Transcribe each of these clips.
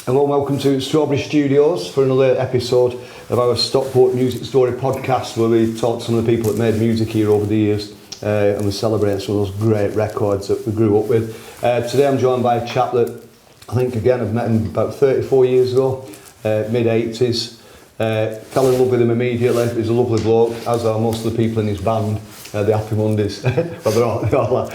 Hello and welcome to Strawberry Studios for another episode of our Stockport Music Story podcast, where we talk to some of the people that made music here over the years and we celebrate some of those great records that we grew up with. Today I'm joined by a chap that I think again I've met him about 34 years ago, mid-80s. Fell in love with him immediately. He's a lovely bloke, as are most of the people in his band, the Happy Mondays. But they're all Gaz Whelan.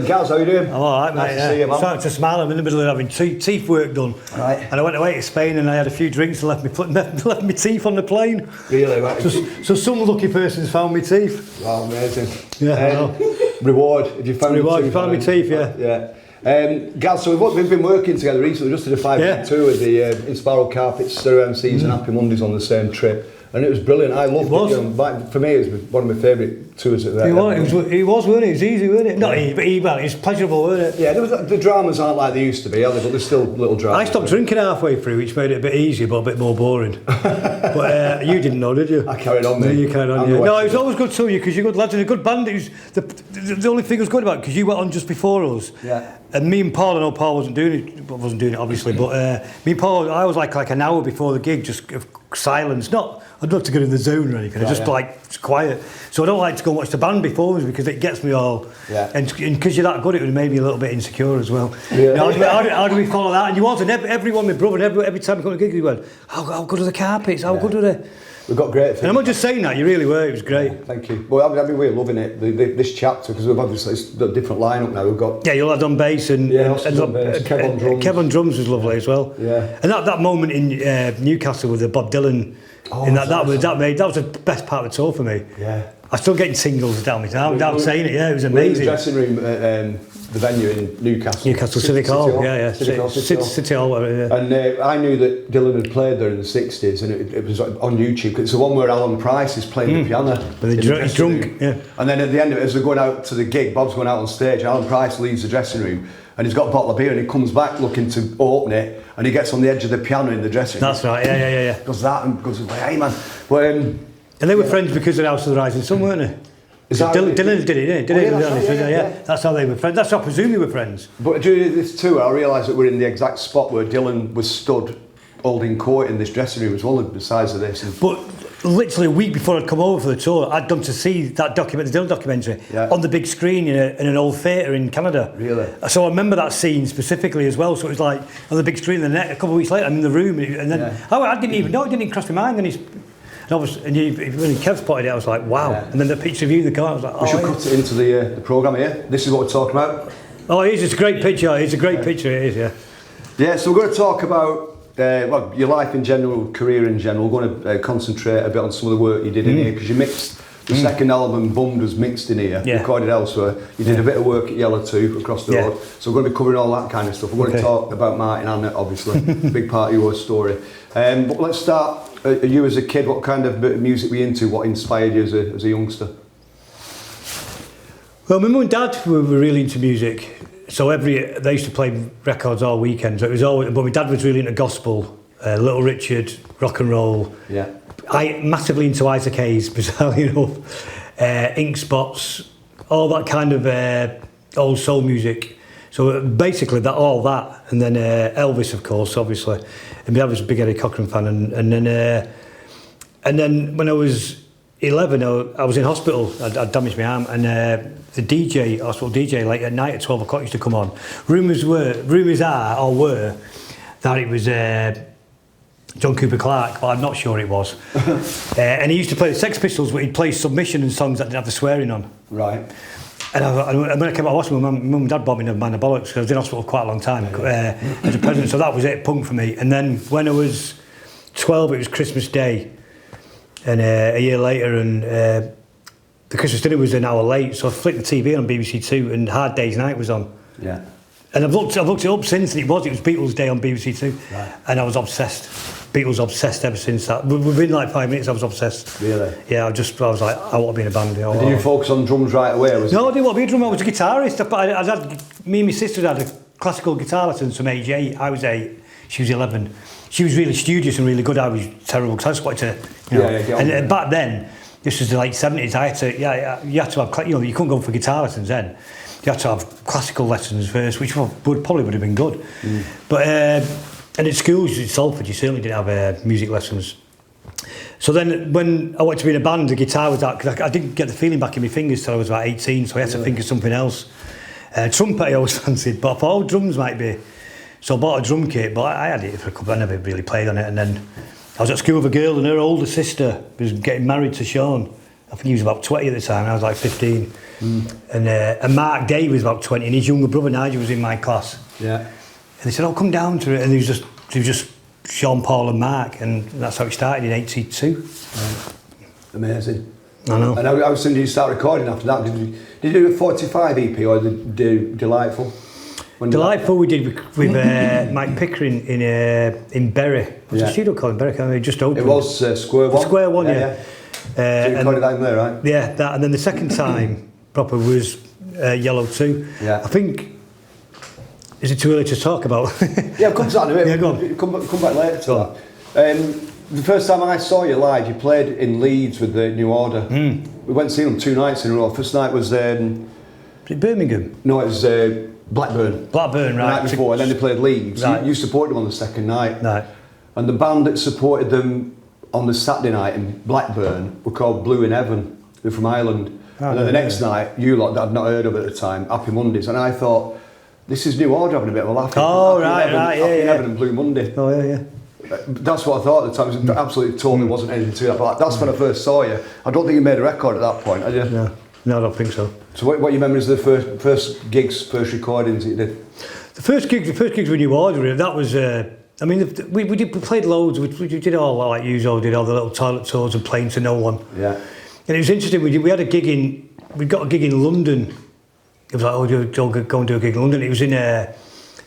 Gaz, how you doing? I'm alright, mate. Nice to see you, man. Starting to smile. I'm in the middle of having teeth work done. Right. And I went away to Spain and I had a few drinks and left my teeth on the plane. Really, right? So some lucky person's found my teeth. Wow, amazing. Yeah. Reward, if you found Reward, your teeth. you found my teeth, yeah. Yeah. Gaz, so we've been working together recently. We just did a 5-week tour with the Inspiral Carpets, Stereo MCs and Happy Mondays on the same trip. And it was brilliant. I loved it. You know, for me, it was one of my favourite tours that they It was, wasn't it? It was easy, wasn't it? Not easy, but it was pleasurable, wasn't it? Yeah, the dramas aren't like they used to be, are they? But there's still little dramas. I stopped drinking halfway through, which made it a bit easier, but a bit more boring. But you didn't know, did you? I carried on, mate. No, you carried on, yeah. No, it was always good to you, because you're good lads and a good band. It was the only thing was good about it, because you went on just before us. Yeah. And me and Paul, I know Paul wasn't doing it obviously, but me and Paul, I was like an hour before the gig, just of silence. I'd love to get in the zone or anything, it's quiet. So I don't like to go and watch the band before us because it gets me all. Yeah. And because you're that good, it would have made me a little bit insecure as well. Yeah. You know, how do we follow that? And you wasn't. Everyone, my brother, every time we come to a gig, he went, how good are the Carpets? How good are they? We've got great things. And I'm not just saying that, you really were, it was great. Yeah, thank you. Well, I mean, we're loving it, this chapter, because we've obviously it's a different lineup now. We've got... Yeah, you'll have done bass and Kev on drums. Kev on drums was lovely as well. Yeah. And that moment in Newcastle with the Bob Dylan, that was the best part of the tour for me. Yeah. I'm still getting singles down me now, without saying it, yeah, it was amazing. We were in the dressing room at the venue in Newcastle. Newcastle Civic Hall, yeah. City Hall, whatever, yeah. And I knew that Dylan had played there in the 60s, and it was on YouTube. It's the one where Alan Price is playing the piano. But he's drunk, yeah. And then at the end of it, as they're going out to the gig, Bob's going out on stage, Alan Price leaves the dressing room, and he's got a bottle of beer, and he comes back looking to open it, and he gets on the edge of the piano in the dressing room. That's right, yeah. Goes that and goes, hey man. Well, and they were friends because of House of the Rising Sun, weren't they? Dylan did it, yeah. That's how they were friends. That's how I presume they were friends. But during this tour, I realised that we're in the exact spot where Dylan was stood holding court in this dressing room. It was only the size of this. But literally a week before I'd come over for the tour, I'd gone to see that the Dylan documentary on the big screen in an old theatre in Canada. Really? So I remember that scene specifically as well. So it was like on the big screen, and then a couple of weeks later, I'm in the room, and then I didn't even know. It didn't even cross my mind. And when Kev spotted it, I was like, wow. Yeah. And then the picture of you in the car, I was like, we should cut it into the programme here. This is what we're talking about. Oh, it is. It's a great picture. It's a great picture. It is, yeah. Yeah, so we're going to talk about your life in general, career in general. We're going to concentrate a bit on some of the work you did in here, because you mixed the second album, Bummed, was mixed in here, recorded elsewhere. You did a bit of work at Yellow 2 across the road. So we're going to be covering all that kind of stuff. We're going to talk about Martin Hannett, obviously, big part of your story. But let's start. You as a kid, what kind of music were you into? What inspired you as a youngster? Well, my mum and dad were really into music. So they used to play records all weekend. So it was always, but my dad was really into gospel, Little Richard, rock and roll. Yeah. I massively into Isaac Hayes, bizarrely enough. Ink Spots, all that kind of old soul music. So basically all that, and then Elvis, of course, obviously. And my dad was a big Eddie Cochran fan, and then when I was 11, I was in hospital. I'd damaged my arm, and the hospital DJ, like at night at 12 o'clock, used to come on. Rumours were that it was John Cooper Clarke, but I'm not sure it was. And he used to play the Sex Pistols, but he'd play Submission and songs that didn't have the swearing on. Right. And when I came out of hospital, my mum and dad bought me a man of bollocks, because I was in hospital for quite a long time as a present, so that was it, punk for me. And then when I was 12, it was Christmas Day, and a year later, and the Christmas dinner was an hour late, so I flicked the TV on BBC Two, and Hard Day's Night was on. Yeah. And I've looked it up since, and it was Beatles Day on BBC Two, and I was obsessed. Beatles obsessed ever since that. Within like 5 minutes, I was obsessed. Really? Yeah, I was like, I want to be in a band. Did you focus on drums right away? No, I didn't want to be a drummer. I was a guitarist. Me and my sister had a classical guitar lessons from age 8. I was 8. She was 11. She was really studious and really good. I was terrible because I just wanted to, and back then, this was the late 70s. You had to have, you couldn't go for guitar lessons then. you had to have classical lessons first, which probably would have been good. But and at schools in Salford, you certainly didn't have music lessons. So then when I wanted to be in a band, the guitar was out, because I didn't get the feeling back in my fingers till I was about 18, so I had to think of something else. Trumpet I always fancied, but I thought, oh, drums might be. So I bought a drum kit, but I had it for a couple, I never really played on it. And then I was at school with a girl, and her older sister was getting married to Sean. I think he was about 20 at the time, and I was like 15. And Mark Day was about 20, and his younger brother Nigel was in my class. Yeah. And they said, oh, come down to it. And it was just Sean, Paul and Mark, and that's how it started in 82. Right. Amazing. I know. And how soon did you start recording after that? Did you do a 45 EP or did you do Delightful? Delightful we did with Mike Pickering in Bury. What's the studio called in Bury? It just opened. It was Square One. Square One, yeah. So you recorded that in there, right? Yeah, that, and then the second time proper was Yellow 2. Yeah. I think, is it too early to talk about? Yeah, come to that in a minute. Yeah, go on. Come back later to that. The first time I saw you live, you played in Leeds with the New Order. We went to see them 2 nights in a row. First night was... Was it Birmingham? No, it was Blackburn. Blackburn, right. The night before, and then they played Leeds. Right. You supported them on the second night. Right. And the band that supported them on the Saturday night in Blackburn were called Blue in Heaven. They're from Ireland. And then the next night, you lot that I'd not heard of at the time, Happy Mondays. And I thought, this is New Order having a bit of a laugh. Oh, Happy right, Happy Heaven and Blue Monday. Oh, yeah. That's what I thought at the time. It absolutely totally wasn't anything to that. But that's when I first saw you. I don't think you made a record at that point, had you? No, I don't think so. So what are your memories of the first gigs, first recordings that you did? The first gigs with New Order, that was... I mean, we played loads. We did all, like Uzo did, all the little toilet tours and Playing to No One. Yeah. And it was interesting. We got a gig in London. It was like, oh, go and do a gig in London. It was in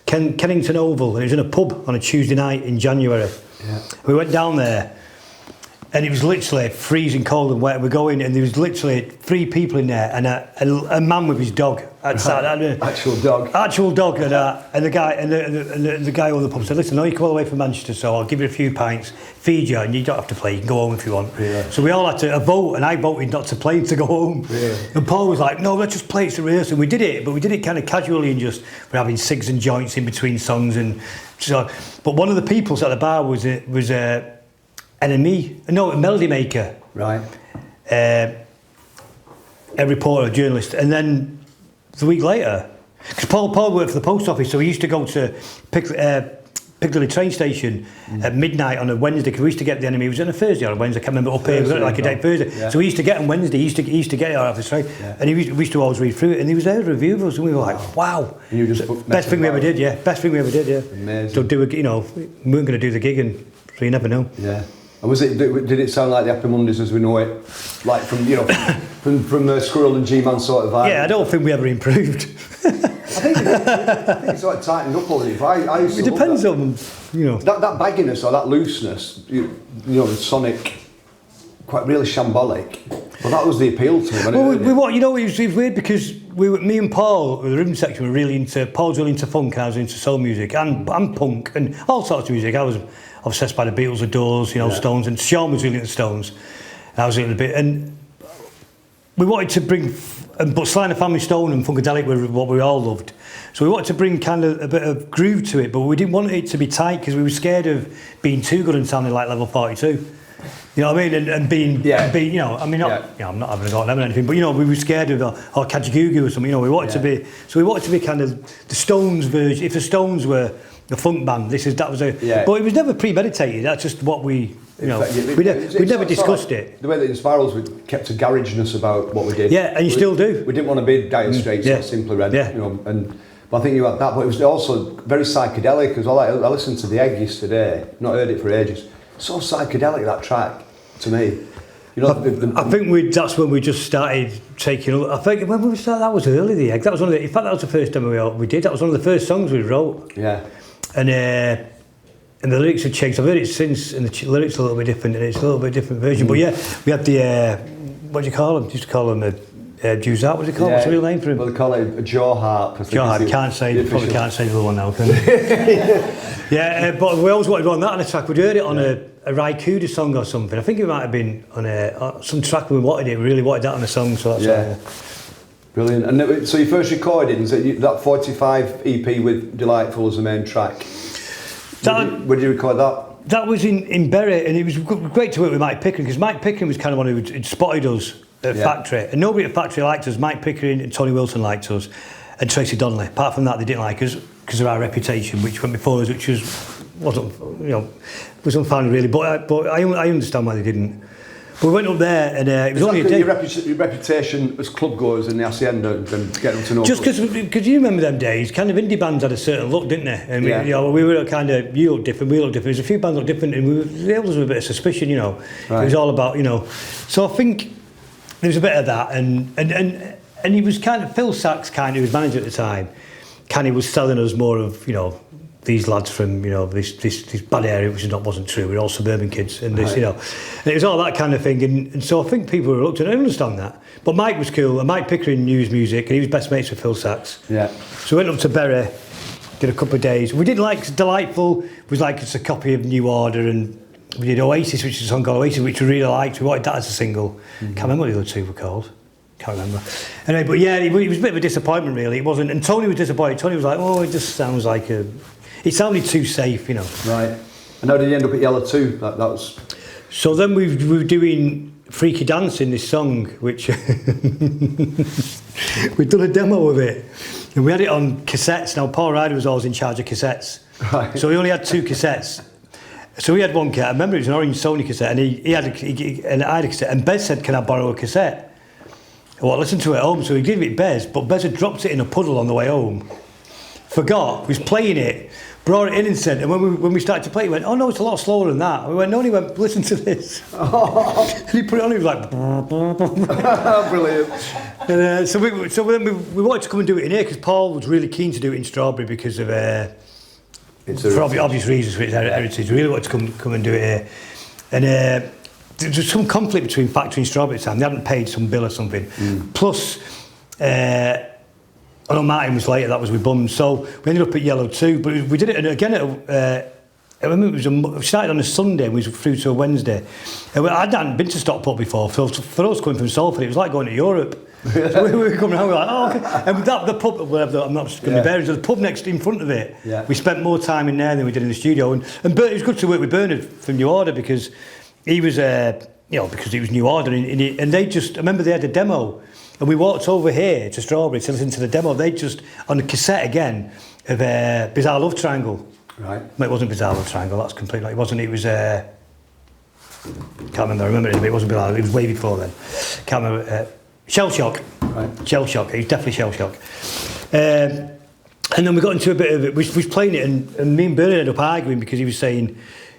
Kennington Oval, and it was in a pub on a Tuesday night in January. Yeah. We went down there, and it was literally freezing cold and wet. We go in, and there was literally 3 people in there, and a man with his dog. Actual dog. Actual dog, and the guy and the guy on the pub said, "Listen, no, you come all the way from Manchester, so I'll give you a few pints, feed you, and you don't have to play. You can go home if you want." Yeah. So we all had to vote, and I voted not to play to go home. Yeah. And Paul was like, "No, let's just play. It's a rehearsal." We did it, but we did it kind of casually and just we're having cigs and joints in between songs, and so. But one of the people at the bar was a melody maker, right? A reporter, a journalist, and then. The week later, because Paul worked for the post office, so he used to go to Piccadilly train station at midnight on a Wednesday, because we used to get the enemy. It was on a Thursday or a Wednesday, I can't remember, up here, like a day Thursday. Yeah. So we used to get on Wednesday, he used to get it out of the train, and we used to always read through it, and he was there to review of us, and we were like, wow. And you just best thing we ever did, Best thing we ever did, Amazing. So we weren't going to do the gig, and so you never know. Yeah. And did it sound like the Happy Mondays as we know it? Like from from Squirrel and G-Man sort of vibe? Yeah, I don't think we ever improved. I think it sort of tightened up a little. It depends on, that bagginess or that looseness, the sonic, quite really shambolic. Well, that was the appeal to him. It was weird because me and Paul, the rhythm section, were really into. Paul's really into funk, I was into soul music and punk and all sorts of music. I was obsessed by the Beatles, the Doors, Stones, and Sean was really into Stones. And I was really a bit, and we wanted to bring, but Sly and the Family Stone and Funkadelic were what we all loved. So we wanted to bring kind of a bit of groove to it, but we didn't want it to be tight because we were scared of being too good and sounding like Level 42. You know what I mean? And being, I'm not having a go at them or anything, but we were scared of or Kajagoogoo or something. We wanted to be, so we wanted to be kind of the Stones version. If the Stones were a funk band, but it was never premeditated. That's just what we never discussed it. The way that in Spirals we kept a garageness about what we did. Yeah, and you still do. We didn't want to be Dire Straits or Simply Red. Yeah. But I think you had that, but it was also very psychedelic as well. I listened to The Egg yesterday, not heard it for ages. So psychedelic, that track, to me. I think that's when we just started taking. I think when we started, that was early. The Egg. That was one of the. In fact, that was the first time we did. That was one of the first songs we wrote. Yeah. And the lyrics have changed. I've heard it since, and the lyrics are a little bit different, and it's a little bit different version. But we had the what do you call them? Used to call them Jews Art. What do you call it? What's the real name for him? Well, they call it a jaw harp. Jaw harp. Probably can't say the other one now, can they? But we always wanted to go on that on a track. We'd heard it on a Raikuda song or something. I think it might have been on some track we wanted it. We really wanted that on a song. So that's Brilliant. And so your first recording, is it that 45 EP with Delightful as the main track? Where did you record that? That was in Bury, and it was great to work with Mike Pickering, because Mike Pickering was kind of one who had spotted us at Factory, and nobody at Factory liked us. Mike Pickering and Tony Wilson liked us, and Tracy Donnelly. Apart from that, they didn't like us because of our reputation, which went before us, which was unfounded really. But I understand why they didn't. But we went up there, and it was only a day. Your reputation as club goers in the Hacienda and getting to know. Just because you remember them days, kind of indie bands had a certain look, didn't they? And we were kind of, you look different, we look different. There's a few bands look different, and they held us with a bit of suspicion, Right. It was all about, So I think there was a bit of that, and he was kind of, Phil Sachs who was manager at the time, kind of was selling us more of, these lads from, this bad area, which wasn't true. We were all suburban kids, and this, and it was all that kind of thing. And so I think people were reluctant. I understand that. But Mike was cool, and Mike Pickering knew his music, and he was best mates with Phil Sachs. Yeah. So we went up to Bury, did a couple of days. We did Delightful, was like it's a copy of New Order, and we did Oasis, which is a song called Oasis, which we really liked. We wanted that as a single. Can't remember what the other two were called. Can't remember. Anyway, but yeah, it was a bit of a disappointment, really. It wasn't, and Tony was disappointed. Tony was like, "Oh, it just sounds like a." It sounded too safe, Right. And how did you end up at Yellow 2? That was. So then we were doing Freaky Dance in this song, which we'd done a demo of it, and we had it on cassettes. Now Paul Ryder was always in charge of cassettes, right. So we only had 2 cassettes. So we had one cassette. I remember it was an orange Sony cassette, and I had a cassette. And Bez said, "Can I borrow a cassette?" Well, I listened to it at home, so he gave it Bez, but Bez had dropped it in a puddle on the way home. Forgot, was playing it, brought it in and said, and when we started to play, he went, "Oh no, it's a lot slower than that." We went, "No," and he went, "Listen to this." And he put it on, he was like, brilliant. And, so we wanted to come and do it in here, because Paul was really keen to do it in Strawberry because of, for obvious reasons, for its heritage. We really wanted to come and do it here. And there was some conflict between Factory and Strawberry at the time. They hadn't paid some bill or something. Plus, I know Martin was later, that was with Bums, so we ended up at Yellow 2, but we did it again I remember we started on a Sunday and we was through to a Wednesday. And I hadn't been to Stockport before, so for us coming from Salford, it was like going to Europe. So we were coming around, we were like, "Oh, okay." And the pub, I'm not going to be bearing, the pub next in front of it, we spent more time in there than we did in the studio. And it was good to work with Bernard from New Order, because he was, because he was New Order, and they just, I remember they had a demo. And we walked over here to Strawberry to listen to the demo. They just, on the cassette again, of Bizarre Love Triangle. Right. No, it wasn't Bizarre Love Triangle, that's completely, it wasn't, it was, can't remember, I remember it, but it wasn't Bizarre, it was way before then. Can't remember, Shell Shock. Right. Shell Shock, it was definitely Shell Shock. And then we got into a bit of it, we was playing it, and me and Bernard ended up arguing, because he was saying,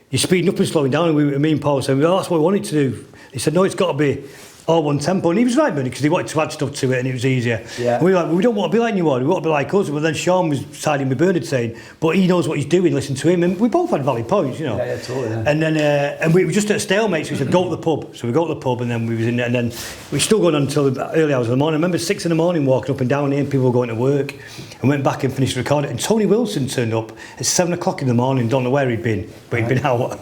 "You're speeding up and slowing down," and me and Paul were saying, "Well, that's what we wanted to do." He said, "No, it's got to be all one tempo," and he was right, because he wanted to add stuff to it and it was easier. Yeah. And we were like, "We don't want to be like New Order, we want to be like us." But then Sean was siding with Bernard, saying, "But he knows what he's doing, listen to him." And we both had valid points, Yeah, totally. Yeah. And then and we were just at a stalemate, so we said, "Go to the pub." So we go to the pub, and then we was in there, and then we were still going on until the early hours of the morning. I remember 6 a.m, walking up and down here, and people were going to work, and went back and finished recording. And Tony Wilson turned up at 7 o'clock in the morning, don't know where he'd been, but he'd been out.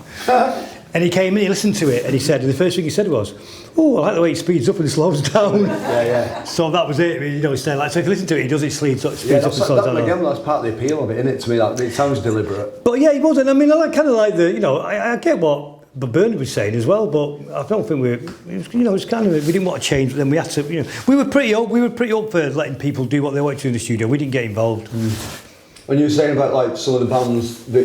And he came in, he listened to it, and he said, the first thing he said was, "Oh, I like the way it speeds up and slows down." Yeah. So that was it. He said, like, so if you listen to it, he does it speeds up and slows down. Again, that's part of the appeal of it, isn't it? To me, it sounds deliberate. But yeah, it wasn't. I mean, I kind of like I get what Bernard was saying as well, but I don't think it's kind of, we didn't want to change, but then we had to, we were pretty up for letting people do what they wanted to in the studio. We didn't get involved. When you were saying about like some of the bands that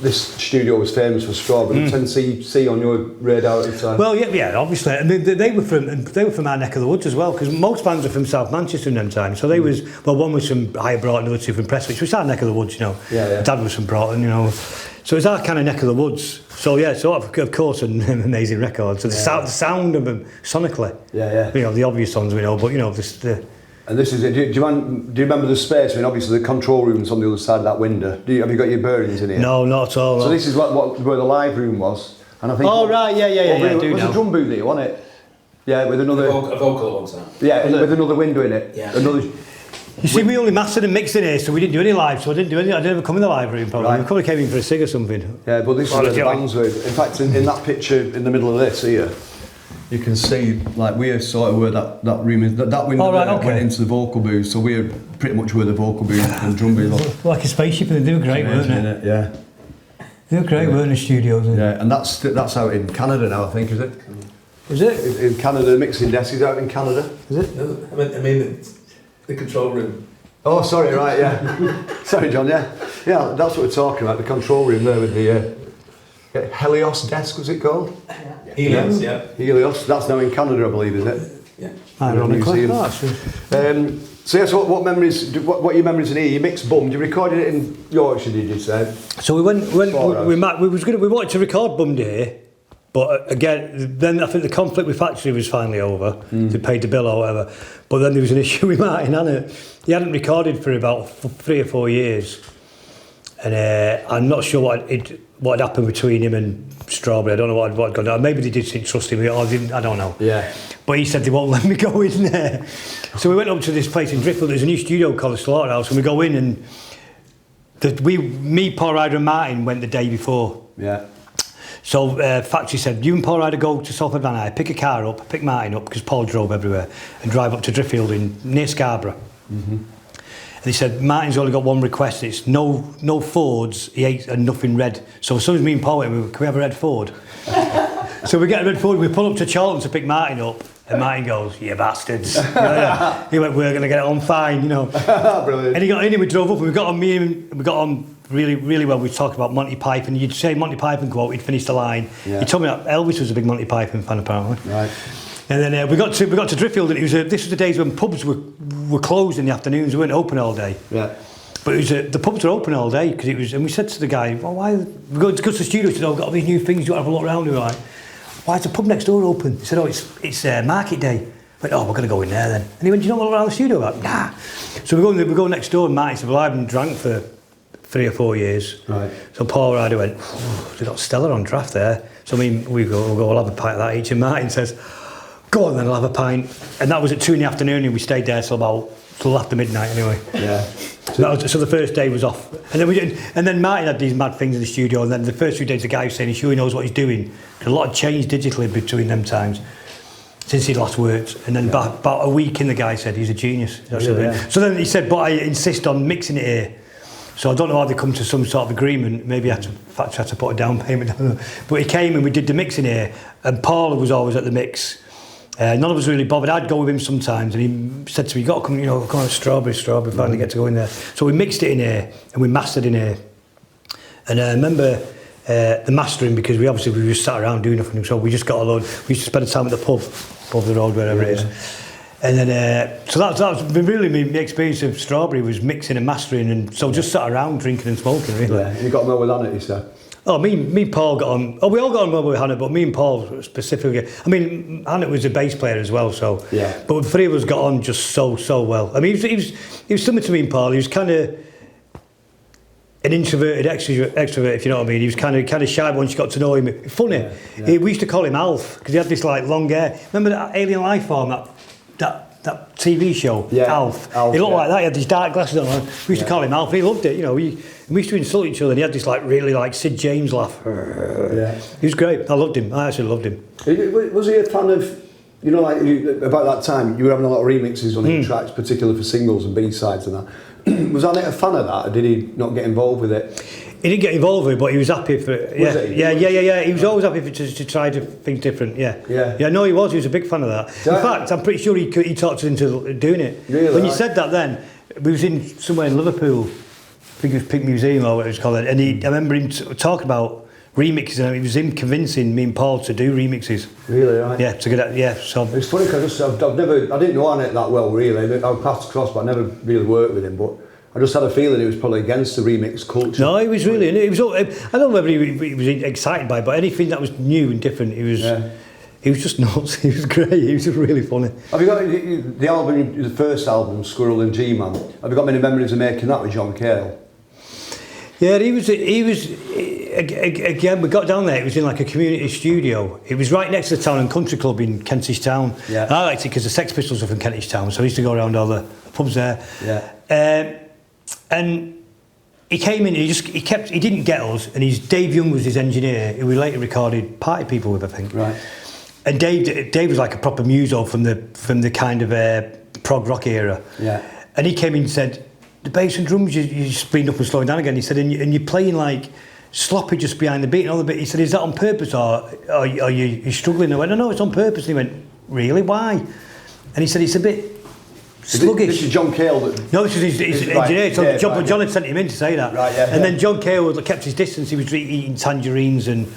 this studio was famous for Strawberry, I tend to see on your radar at the time. Well, yeah, obviously, and they were from our neck of the woods as well, because most bands are from South Manchester in them times. So they was, well, one was from Higher Broughton, another two from Prestwich, which was our neck of the woods, Yeah. Dad was from Broughton, So it's our kind of neck of the woods. So yeah, so of course an amazing record. So the sound of them sonically. Yeah. The obvious ones we know, but the. And this is it. Do you remember the space? I mean, obviously the control room's on the other side of that window. Have you got your bearings in here? No, not at all. So this is where the live room was, and I think. Oh right, yeah. It was a drum booth here, wasn't it? Yeah, with another. A vocal at one time. Yeah, with another window in it. Yeah. You see, we only mastered and mixed in here, so we didn't do any live. So I didn't ever come in the live room. Probably. Right. We probably came in for a cig or something. Yeah, but this is where the bands were. In fact, in that picture in the middle of this here. you can see, like, we're sort of where that room is, that window went into the vocal booth, so we're pretty much where the vocal booth and drum booth are. Like a spaceship, and they do great, weren't they? Yeah. They do great, weren't the studios? Yeah, and that's out in Canada now, I think, is it? Is it? In Canada, the mixing desk is out in Canada. Is it? No, I mean the control room. Oh, sorry, right, yeah. Sorry, John, yeah. Yeah, that's what we're talking about, the control room there with the Helios desk, was it called? Helios, yeah. Helios, that's now in Canada, I believe, isn't it? Yeah. Ironically. So yes, what memories? What are your memories in here? You mixed Bummed. You recorded it in Yorkshire, did you say? So we wanted to record Bummed here, but again, then I think the conflict with Factory was finally over. They paid the bill or whatever. But then there was an issue with Martin Hannett. He hadn't recorded for about 3 or 4 years, and I'm not sure what had happened between him and Strawberry. I don't know what had gone on. Maybe they didn't trust him, or didn't. I don't know. Yeah. But he said they won't let me go in there. So we went up to this place in Driffield. There's a new studio called the Slaughterhouse, and we go in, and me, Paul Ryder and Martin went the day before. Yeah. So Factory said, you and Paul Ryder go to Salford Van Eye, pick a car up, pick Martin up, because Paul drove everywhere, and drive up to Driffield near Scarborough. Mm-hmm. And he said, Martin's only got one request, it's no Fords, he ate and nothing red. So as soon as me and Paul went, can we have a red Ford? So we get a red Ford, we pull up to Charlton to pick Martin up, and Martin goes, you bastards. He went, we're going to get it on fine, you know. Brilliant. And he got in and we drove up, and we got on really, really well. We talked about Monty Python. You'd say Monty Python quote, he'd finish the line. Yeah. He told me that Elvis was a big Monty Python fan, apparently. Right. And then we got to Driffield, and this was the days when pubs were closed in the afternoons. They weren't open all day. Yeah. But the pubs were open all day because it was. And we said to the guy, "Well, why?" We go to the studio. He said, "Oh, I've got all these new things. You want to have a look around?" We were like, "Why is the pub next door open?" He said, "Oh, it's market day." I went, "Oh, we're going to go in there then." And he went, "Do you not want to look around the studio?" I went, "Nah." So we go next door, and Martin said, "Well, I haven't drank for 3 or 4 years." Right. So Paul Ryder went, "Oh, they've got Stella on draft there." So we'll have a pint of that each. And Martin says, "Go on then, I'll have a pint." And that was at 2 in the afternoon, and we stayed there till after midnight anyway. Yeah. So the first day was off. And then Martin had these mad things in the studio, and then the first few days the guy was saying he's sure he knows what he's doing. A lot had changed digitally between them times since he'd last worked. And then about a week in, the guy said he's a genius. Yeah. So then he said, but I insist on mixing it here. So I don't know how they come to some sort of agreement. Maybe I had to put a down payment down. But he came and we did the mixing here, and Paul was always at the mix. None of us really bothered. I'd go with him sometimes, and he said to me, "You got to come on, strawberry, finally get to go in there." So we mixed it in here, and we mastered in here. And I remember the mastering, because we just sat around doing nothing, so we just got a load. We used to spend the time at the pub, above the road, wherever it is. And then, so that was really my experience of Strawberry, was mixing and mastering, and so just sat around drinking and smoking, really. Yeah, and you got on well with Hannett, you said? Oh, me and Paul got on. Oh, we all got on well with Hannett, but me and Paul specifically. I mean, Hannett was a bass player as well, so. Yeah. But the three of us got on just so well. I mean, he was similar to me and Paul. He was kind of an introverted extrovert, if you know what I mean. He was kind of shy once you got to know him. Funny. Yeah. We used to call him Alf because he had this like long hair. Remember that Alien Life Form, that TV show, Alf? He looked like that. He had these dark glasses on. We used to call him Alf. He loved it, you know. We used to insult each other, and he had this like really like Sid James laugh. Yeah. He was great. I loved him. I actually loved him. Was he a fan of, you know, like about that time you were having a lot of remixes on your tracks, particularly for singles and B-sides and that. Was Hannett a fan of that, or did he not get involved with it? He didn't get involved with it, but he was happy for it. Yeah. He was always happy to try things different. Yeah. No, he was a big fan of that. In fact, I'm pretty sure he talked us into doing it. Really? When you said that, then we was in somewhere in Liverpool. I think it was Pink Museum or what it was called, and I remember him talking about remixes, and it was him convincing me and Paul to do remixes. Really, right? Yeah, to get that. Yeah, so it's funny because I didn't know Hannett that well really. I passed across, but I never really worked with him. But I just had a feeling he was probably against the remix culture. No, he was really. I don't know whether he was excited by it, but anything that was new and different, he was. Yeah. He was just nuts. He was great. He was just really funny. Have you got the first album, Squirrel and G-Man? Have you got many memories of making that with John Cale? Yeah, he was again, we got down there, it was in like a community studio. It was right next to the Town and Country Club in Kentish Town. Yeah. And I liked it because the Sex Pistols are from Kentish Town, so I used to go around all the pubs there. Yeah. And he came in, he didn't get us, and Dave Young was his engineer, who we later recorded Party People with, I think. Right. And Dave was like a proper muso from the kind of prog rock era. Yeah. And he came in and said, the bass and drums, you're speeding up and slowing down again. He said, and you're playing like sloppy just behind the beat and all the bit. He said, is that on purpose or are you struggling? I went, no, it's on purpose. And he went, really, why? And he said, it's a bit sluggish. This is John Cale. No, this is his engineer. So John had sent him in to say that. Right, yeah. And then John Cale kept his distance. He was eating tangerines and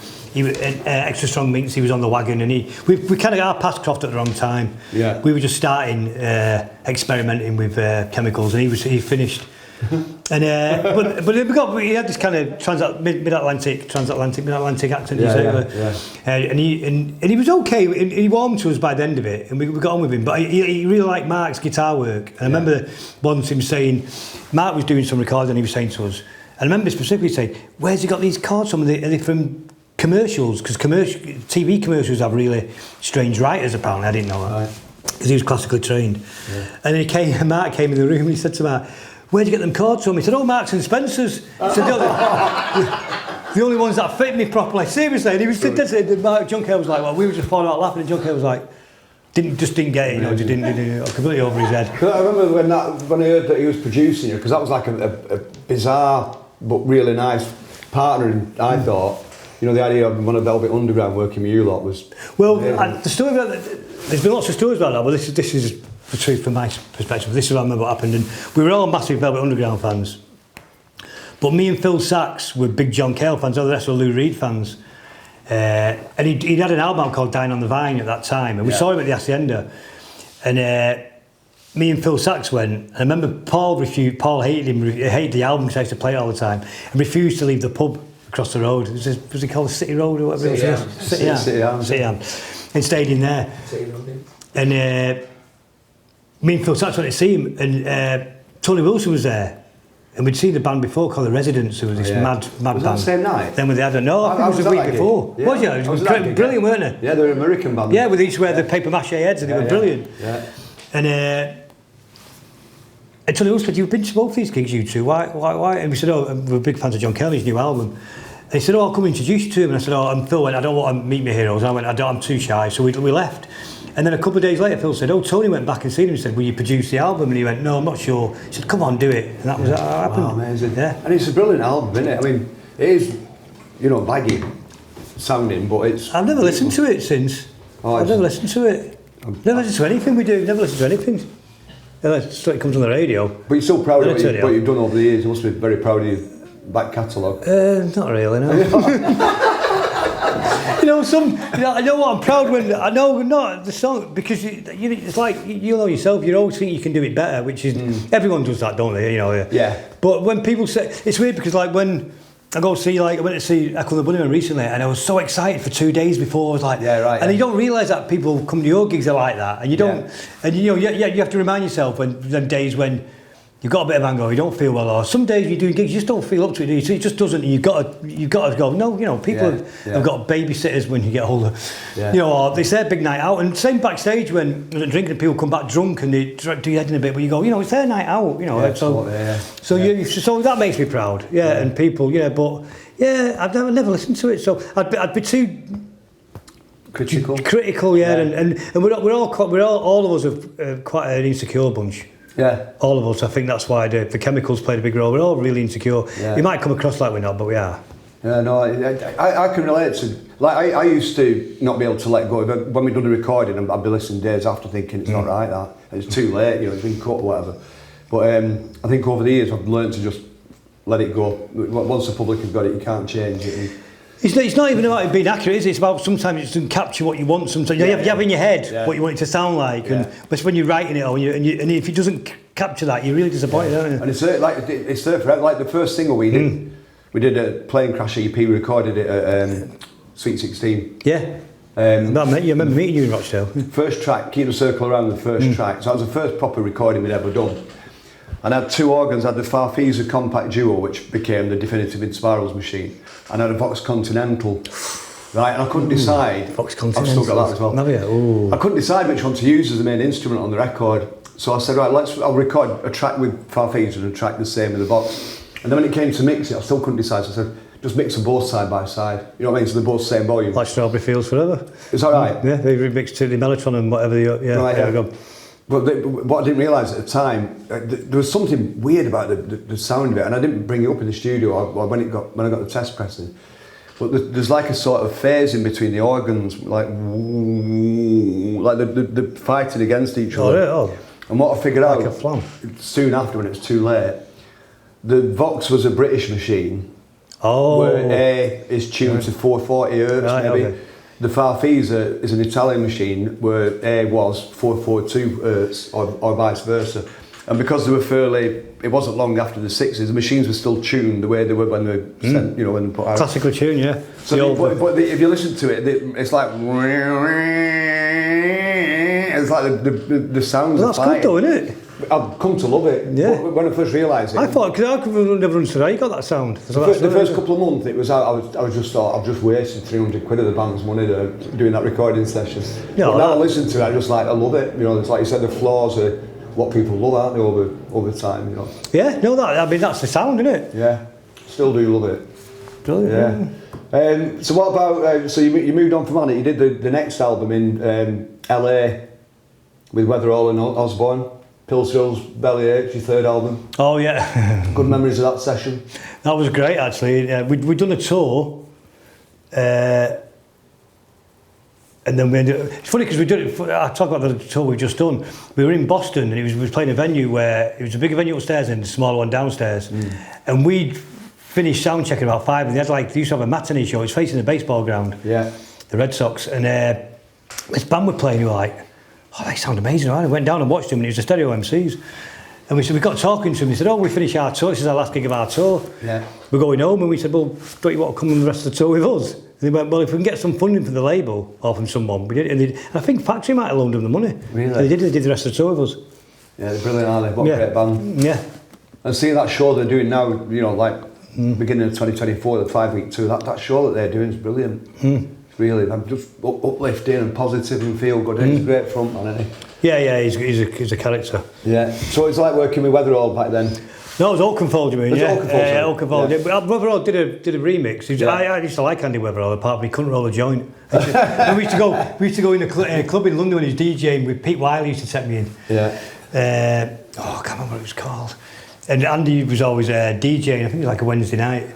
extra strong meats. He was on the wagon, and we kind of our paths crossed at the wrong time. Yeah. We were just starting experimenting with chemicals, and he finished. And but he had this kind of mid-Atlantic accent. And he was okay. He warmed to us by the end of it, and we got on with him. But he really liked Mark's guitar work. And I remember once him saying, Mark was doing some recording, and he was saying to us, and I remember specifically saying, "Where's he got these chords from? Are they from commercials? Because TV commercials have really strange writers. Apparently, I didn't know that because he was classically trained." Yeah. And then Mark came in the room, and he said to Mark, "Where'd you get them chords from?" He said, "Oh, Marks and Spencer's." He said, the only ones that fit me properly. Seriously. And he was John Cale was like, well, we were just falling out laughing, and John Cale was like, didn't get it, just didn't completely over his head. I remember when I heard that he was producing you, because that was like a bizarre but really nice partner, and I thought, the idea of one of Velvet Underground working with you lot was... Well, the story about there's been lots of stories about that, but this is the truth from my perspective. This is what I remember what happened, and we were all massive Velvet Underground fans. But me and Phil Sachs were big John Cale fans, all the rest were Lou Reed fans. And he'd had an album called Dying on the Vine at that time, and we saw him at the Hacienda. And me and Phil Sachs went, and I remember Paul hated him, he hated the album because I used to play it all the time, and refused to leave the pub across the road. Was it called City Road or whatever it was? City Am. And stayed in there. And me and Phil Sachs went to see him, and Tony Wilson was there. And we'd seen the band before called The Residents, who was this mad band. Was that the same night? Then with the other, no, I think it was a week before. Yeah. Was you? It was brilliant, weren't they? Yeah, they're an American band. Yeah, with each wear the paper mache heads, and they were brilliant. Yeah. And Tony Wilson said, "You've been to both these gigs, you two. Why?" And we said, "Oh, we're big fans of John Kelly's new album." And he said, "Oh, I'll come introduce you to him." And I said, "Oh," and Phil went, "I don't want to meet my heroes." And I went, I'm too shy. So we left. And then a couple of days later, Phil said, "Oh, Tony went back and seen him and said, will you produce the album?" And he went, "No, I'm not sure." He said, "Come on, do it." And that was how it happened. Wow, amazing. Yeah. And it's a brilliant album, isn't it? I mean, it is, baggy sounding, but it's... I've never listened to it since. I've never listened to it. Never listened to anything we do. Never listened to anything. Unless it comes on the radio. But you're so proud of what you've done over the years. You must be very proud of your back catalogue. Not really, no. I know what I'm proud when I know not the song, because it's like you know yourself. You always think you can do it better, which is everyone does that, don't they? Yeah. But when people say it's weird, because like when I went to see Echo and the Bunnymen recently, and I was so excited for 2 days before. I was like, and you don't realise that people come to your gigs are like that, and you don't, and you have to remind yourself when them days when you've got a bit of anger, you don't feel well, or some days you're doing gigs, you just don't feel up to it, do you? So it just doesn't, and you've got to go, no, people have got babysitters when you get older, or it's their big night out, and same backstage when they're drinking and people come back drunk and they do your head in a bit, but you go, it's their night out, so that makes me proud, and people, but I've never listened to it, so I'd be too critical, and we're all of us are quite an insecure bunch. Yeah. All of us, I think that's why the chemicals played a big role. We're all really insecure. Yeah. We might come across like we're not, but we are. Yeah, no, I can relate to, I used to not be able to let go, but when we'd done the recording, I'd be listening days after thinking it's not right, that. It's too late, it's been cut or whatever. But I think over the years I've learned to just let it go. Once the public has got it, you can't change it. It's not even about it being accurate, is it? It's about sometimes it doesn't capture what you want. Sometimes you have in your head what you want it to sound like, and but when you're writing it, and if it doesn't capture that, you're really disappointed, aren't you? And it's there forever. Like the first single we did a Plane Crash EP. We recorded it at Sweet 16. Yeah. I remember meeting you in Rochdale. First track, Keep the Circle Around, the first track. So that was the first proper recording we'd ever done. And I had two organs. I had the Farfisa Compact Duo, which became the definitive Inspirals machine, and I had a Vox Continental, right? And I couldn't decide. Vox Continental. I've still got that as well. Have you? Ooh. I couldn't decide which one to use as the main instrument on the record. So I said, right, I'll record a track with Farfisa and a track the same with the Vox. And then when it came to mix it, I still couldn't decide. So I said, just mix them both side by side. You know what I mean? So they're both the same volume. Like Strawberry Fields Forever. Is that right? Yeah, they remixed to the Mellotron and whatever. Right, yeah. But what I didn't realise at the time, there was something weird about the sound of it, and I didn't bring it up in the studio or when I got the test pressing. But there's like a sort of phase in between the organs, like they're fighting against each other. Oh, yeah. And what I figured Like out a flam. soon after, when it was too late, the Vox was a British machine. Oh. Where A is tuned to 440 hertz, Right, maybe. okay. The Farfisa is an Italian machine where A was 442 hertz, or vice versa. And because they were it wasn't long after the 60s, the machines were still tuned the way they were when they were sent, you know, when they put out. Classically tuned, yeah. So, but if you listen to it, it's like it's like the sounds. Well, that's good though, isn't it? I've come to love it. Yeah. When I first realised it, I thought, because I could never understood how you got that sound. the first couple of months, it was I was just thought I've just wasted 300 quid of the band's money doing that recording session. Yeah, but now I listen to it, I just like I love it. You know, it's like you said, the flaws are what people love, aren't they, over time. You know. Yeah, no, that's the sound, isn't it? Yeah, still do love it. Brilliant. Yeah. So what about? So you moved on from that. You did the next album in LA with Weatherall and Osborne. Pills, Hills, Bellyache, your third album. Oh yeah. Good memories of that session. That was great actually. We'd done a tour, and then it's funny because we did it. I talk about the tour we've just done. We were in Boston and we was playing a venue where it was a bigger venue upstairs and a smaller one downstairs, and we'd finished sound checking about 5, and they used to have a matinee show. It was facing the baseball ground. Yeah. The Red Sox, and this band were playing. We were like, oh, they sound amazing, right? I went down and watched them, and it was the stereo MCs. And we got talking to him. He said, oh, we finished our tour. This is our last gig of our tour. Yeah. We're going home. And we said, well, don't you want to come on the rest of the tour with us? And they went, well, if we can get some funding from the label or from someone, we did. And I think Factory might have loaned them the money. Really? And they did the rest of the tour with us. Yeah, they're brilliant, aren't they? What a great band. Yeah. And seeing that show they're doing now, you know, like beginning of 2024, the 5-week tour, that show that they're doing is brilliant. Really, I'm just uplifting and positive and feel good. He's a great frontman, isn't he? Yeah, he's a character. Yeah. So it's like working with Weatherall back then. No, it was Oakenfold, you mean? Was it Yeah, Oakenfold? Oakenfold. Yeah. But Weatherall did a remix. I used to like Andy Weatherall, apart from he couldn't roll a joint. And we used to go in a club in London when he was DJing with Pete Wiley used to take me in. Yeah. I can't remember what it was called. And Andy was always DJing. I think it was like a Wednesday night.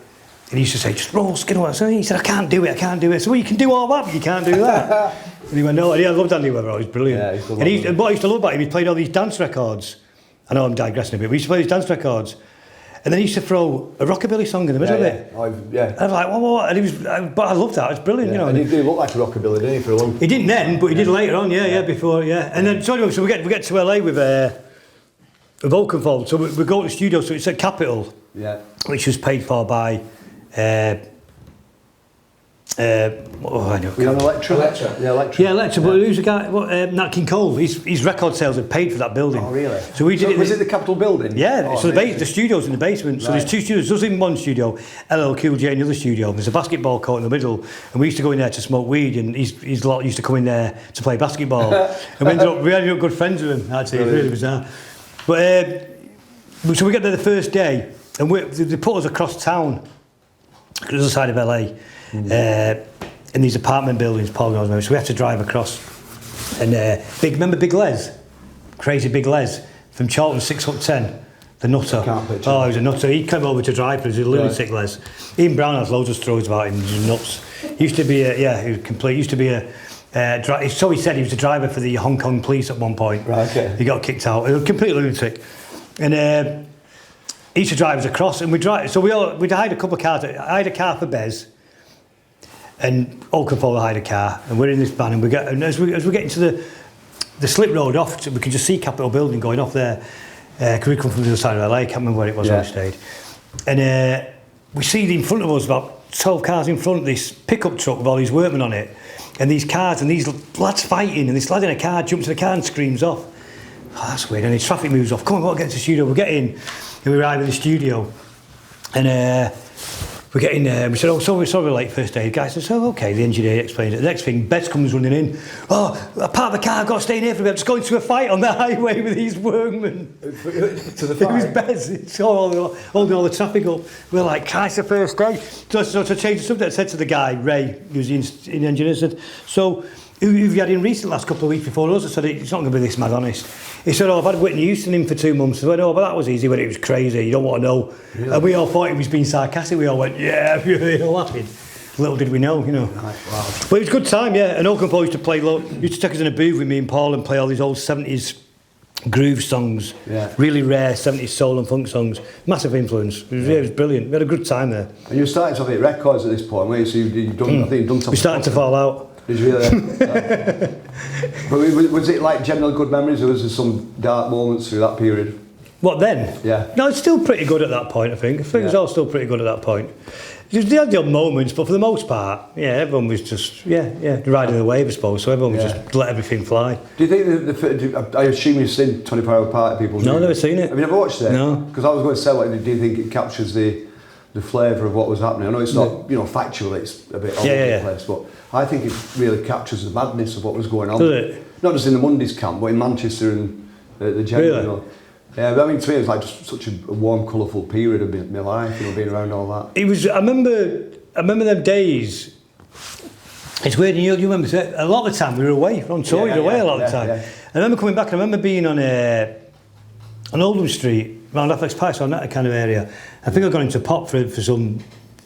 And he used to say, just roll skin on. So he said, I can't do it. So well, you can do all that, but you can't do that. And he went, no. And I loved Andy Weatherall. He's brilliant. Yeah, and what I used to love about him, he played all these dance records. I know I'm digressing a bit, but he used to play these dance records. And then he used to throw a rockabilly song in the middle of it. Yeah. And I was like, what? And but I loved that. It's brilliant, you know. And he did look like a rockabilly, didn't he, for a long time? He didn't then, but he did later on, before. And then, so anyway, so we get to LA with Oakenfold. So we go to the studio, so it's at Capitol, which was paid for by... I know. Were you on Electra? Yeah, Electra. Yeah, Electra, but who's the guy? Nat King Cole. His record sales had paid for that building. Oh, really? So we did was it the Capitol building? Yeah, so the studio's in the basement. So there's 2 studios. There's in one studio, LL Cool J in the other studio. There's a basketball court in the middle, and we used to go in there to smoke weed, and his lot used to come in there to play basketball. And we ended up good friends with him, actually. It's really bizarre. But, so we get there the first day, and they put us across town, the other side of LA. In these apartment buildings, Paul knows maybe, so we have to drive across. And remember Big Les? Crazy Big Les from Charlton, 6'10", the nutter. Can't picture. Oh, he was a nutter. He came over to drive for us. He was a lunatic, Les. Ian Brown has loads of stories about him. He was nuts. He used to be he was complete. He used to be so he said he was a driver for the Hong Kong police at one point. Right, okay. He got kicked out. He was a complete lunatic. And he used to drive us across, and we hired a couple of cars. I hired a car for Bez. And Oakenfold hired a car, and we're in this van, and as we get into the slip road off, we can just see Capitol Building going off there, because we come from the other side of LA, I can't remember where it was where we stayed. And we see in front of us, about 12 cars in front, this pickup truck with all these workmen on it, and these cars, and these lads fighting, and this lad in a car jumps in the car and screams off. Oh, that's weird, and the traffic moves off. Come on, we've got to get to the studio. We get in, and we arrive in the studio, and we're getting there. We said, oh, sorry, we're late first day. The guy says, oh, okay. The engineer explained it. The next thing, Bez comes running in. Oh, I parked the car, I've got to stay in here for a bit. I'm just going to a fight on the highway with these workmen. To the It was fight? Bez. It's holding all the traffic up. We're like, Christ, the first day. So to change the subject, I said to the guy, Ray, who's the engineer, I said, so who have you had in recent last couple of weeks before us? I said, it's not going to be this mad, honest. He said, oh, I've had Whitney Houston in for 2 months. I went, oh, but that was easy when it was crazy. You don't want to know. Really? And we all thought he was being sarcastic. We all went, yeah, we were laughing. Little did we know, you know. Right, wow. But it was a good time, yeah. And Oakham used to play, used to take us in a booth with me and Paul and play all these old 70s groove songs. Yeah. Really rare 70s soul and funk songs. Massive influence. It was brilliant. We had a good time there. And you were starting to hit records at this point, weren't you? So you've done, I think you've done something. We're starting to fall out. Did you really? But was it like general good memories, or was there some dark moments through that period? What then? Yeah. No, it's still pretty good at that point, I think. I think it was all still pretty good at that point. They had the odd moments, but for the most part, yeah, everyone was just, riding the wave, I suppose, so everyone was just let everything fly. Do you think, I assume you've seen 24-Hour Party People? No, I've never seen it. Have you never watched it? No. Because I was going to say, like, do you think it captures the flavour of what was happening? I know it's not, factual, it's a bit all over the place, but I think it really captures the madness of what was going on. Does it? Not just in the Mondays camp, but in Manchester and the general. Really? You know. Yeah, but I mean, to me, it was like just such a warm, colourful period of my life, being around all that. It was. I remember them days. It's weird. You remember a lot of the time we were away on tour. We were away a lot of the time. Yeah. I remember coming back. I remember being on Oldham Street around FX Pike, so on that kind of area. I think I'd gone into Pop for some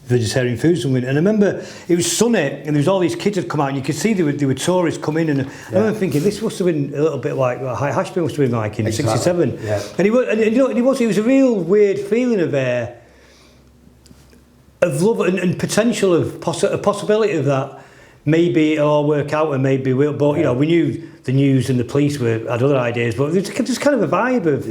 vegetarian food something, and I remember it was sunny and there was all these kids had come out and you could see there were tourists come in, and I remember thinking this must have been a little bit like High Ashby must have been like in '67. And it was a real weird feeling of love and potential of a possibility of that maybe it'll all work out and maybe we'll, but we knew the news and the police had other ideas, but there's just kind of a vibe of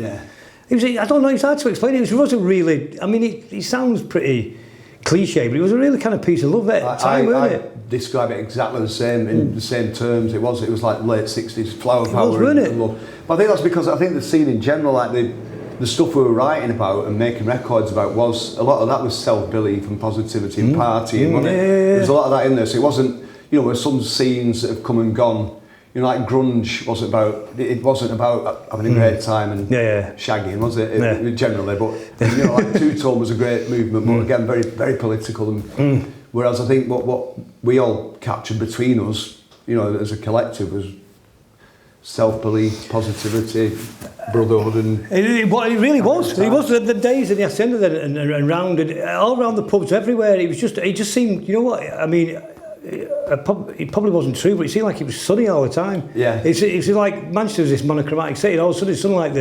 it was, I don't know, it's hard to explain. It wasn't really, I mean it sounds pretty cliche, but it was a really kind of piece of love at the time, wasn't it? I describe it exactly the same, in the same terms. It was like late 60s flower power. Wasn't it? And love. But I think that's because I think the scene in general, like the stuff we were writing about and making records about, was a lot of that was self-belief and positivity and partying, wasn't it? There's a lot of that in there. So it wasn't, there's some scenes that have come and gone. Like grunge wasn't about having a great time and shagging, was it? Generally, but like Two Tone was a great movement, but again very very political. And whereas I think what we all captured between us, as a collective, was self-belief, positivity, brotherhood, and it really was. It was the days in the Hacienda and round and all around the pubs everywhere. It just seemed, I mean. It probably wasn't true, but it seemed like it was sunny all the time. Yeah, it's like Manchester was this monochromatic city, and all of a sudden, it's like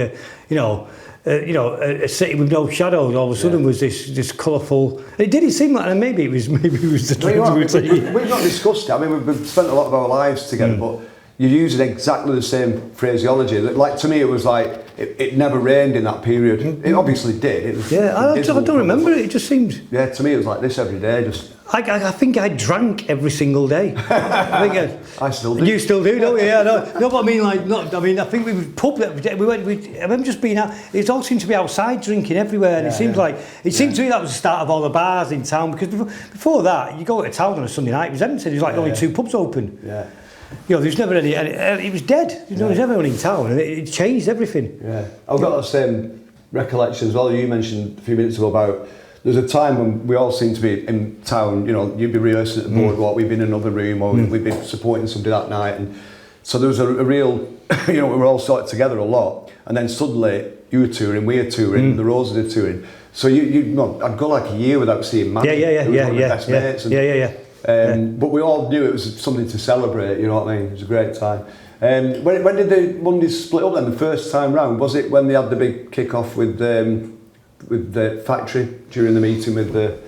a city with no shadows. All of a sudden, was this colourful. It seemed like, and maybe it was the trend. We've not discussed it. I mean, we've spent a lot of our lives together, but you're using exactly the same phraseology. Like to me, it was like it never rained in that period. It obviously did. I don't remember it. It just seemed. Yeah, to me, it was like this every day. Just. I think I drank every single day. I still do. You still do, don't you? Yeah, no, but I mean, I think we would pub every day. I remember just being out. It all seemed to be outside drinking everywhere, and it seemed to me that was the start of all the bars in town. Because before that, you go to town on a Sunday night, it was empty. There was like only 2 pubs open. Yeah. There was never any. It was dead. There was never anyone in town, and it changed everything. Yeah, I've got that same recollection as well. You mentioned a few minutes ago about. There's a time when we all seem to be in town, you'd be rehearsing at the boardwalk, we'd be in another room, or we'd be supporting somebody that night, and so there was a real, we were all sort of together a lot, and then suddenly you were touring, we were touring, the Roses are touring, so I'd go like a year without seeing Matt. Best mates, and, but we all knew it was something to celebrate, you know what I mean? It was a great time. When did the Mondays split up then, the first time round? Was it when they had the big kick-off with the factory during the meeting with the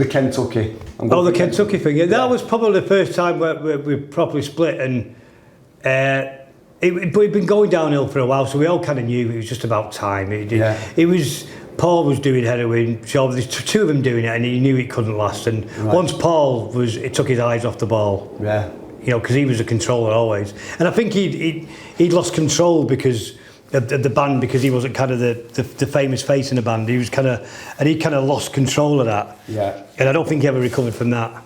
Kentucky? The Kentucky thing. Yeah, that was probably the first time where we properly split, and it'd been going downhill for a while, so we all kind of knew it was just about time. It was Paul was doing heroin, so there's 2 of them doing it, and he knew it couldn't last. And once Paul it took his eyes off the ball. Yeah. Because he was a controller always, and I think he'd lost control because the band because he wasn't kind of the famous face in the band. He was kind of lost control of that. Yeah. And I don't think he ever recovered from that.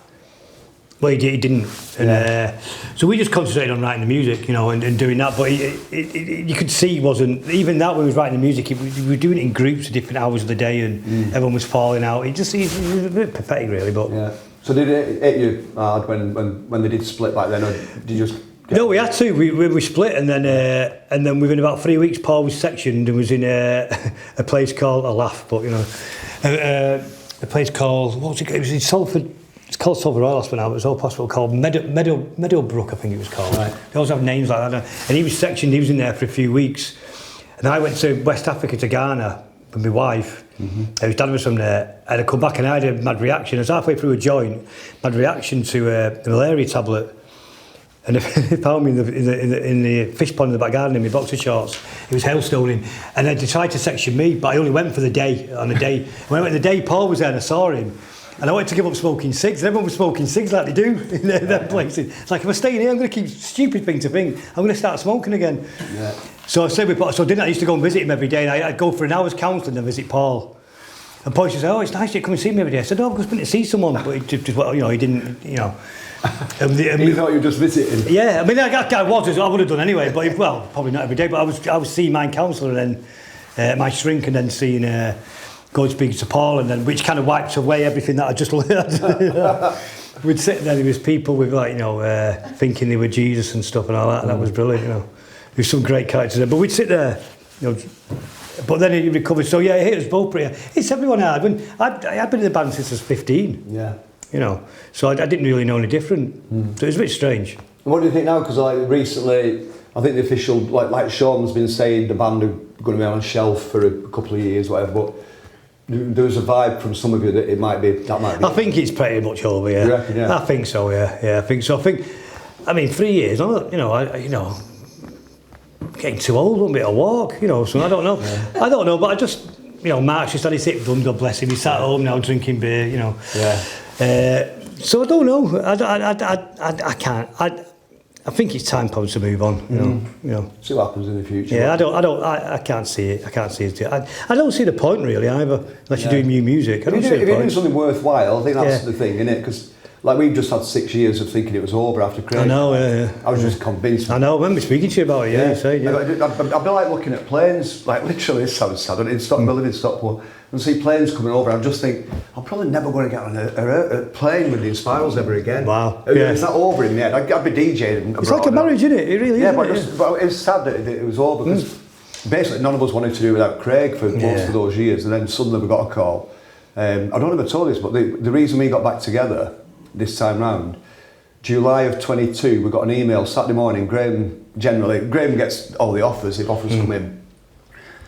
Well, he didn't. And, so we just concentrated on writing the music, you know, and doing that. But you could see he wasn't, even that when we was writing the music, we were doing it in groups at different hours of the day and everyone was falling out. It was a bit pathetic, really. But yeah. So did it hit you hard when they did split back then, or did you just... No, we had to. We split, and then within about 3 weeks, Paul was sectioned and was in a place called, I laugh, but you know, a place called, what was it? It was in Salford. It's called Salford Royal Hospital now. It was an old hospital called Meadowbrook, I think it was called. Right. They always have names like that. And he was sectioned. He was in there for a few weeks, and I went to West Africa to Ghana with my wife. His dad was from there, and I come back and I had a mad reaction. I was halfway through a joint, mad reaction to the malaria tablet. And they found me in the fish pond in the back garden in my boxer shorts. It was hailstoning, and they tried to section me, but I only went for the day. On the day, when I went the day, Paul was there, and I saw him, and I wanted to give up smoking cigs. And everyone was smoking cigs like they do in their places. It's like, if I stay in here, I'm going to keep stupid thing to think. I'm going to start smoking again. Yeah. So I said, so didn't I used to go and visit him every day, and I'd go for an hour's counselling and visit Paul. And Paul used to say, "Oh, it's nice you come and see me every day." I said, "No, I'm going to see someone," but he just, well, you know, he didn't, you know. You thought you were just visiting? Yeah, I mean, I would have done anyway, but well, probably not every day. But I was seeing my counsellor and then my shrink, and then seeing going speaking to Paul, and then which kind of wiped away everything that I just learned. You know? We'd sit there, there was people with like, you know, thinking they were Jesus and stuff and all that, and that was brilliant. You know, there's some great characters there, but we'd sit there, you know. But then he recovered. So yeah, it hit us both pretty. It's everyone hard. When I'd been in the band since I was 15. Yeah. You know, so I didn't really know any different. So it was a bit strange. What do you think now? Because like recently, I think the official, like Sean's been saying, the band are going to be on a shelf for a couple of years, whatever. But there was a vibe from some of you that might be. I think it's pretty much over. Yeah. You reckon, yeah? I think so. Yeah, I think so. I mean, 3 years. You know, getting too old, won't be a walk. You know, so I don't know. Yeah. I don't know, but I just, you know, Mark's just had his hip done. God bless him. He's sat at home now drinking beer. You know. Yeah. So I don't know. I can't. I think it's time probably to move on. You know. See what happens in the future. Yeah, I can't see it. I can't see it. I don't see the point really either. Unless you're doing new music. If you're doing something worthwhile, I think that's the thing, isn't it? Because like we've just had 6 years of thinking it was over after Craig. I know. Yeah. I was just convinced. I know. I remember speaking to you about it. Yeah. You say, yeah. I'd be like looking at planes. Like literally, this sounds sad. In Stockport, live in Stockport, and see planes coming over. I just think I'm probably never going to get on a plane with the Spirals ever again. Wow. It's not over in the end. I'd be DJing. It's like a marriage, isn't it? It really is. Yeah, but it's sad that it was over because basically none of us wanted to do it without Craig for most of those years, and then suddenly we got a call. I don't know if I told this, but the reason we got back together this time round, July of 22, we got an email Saturday morning. Graham gets all the offers if offers come in,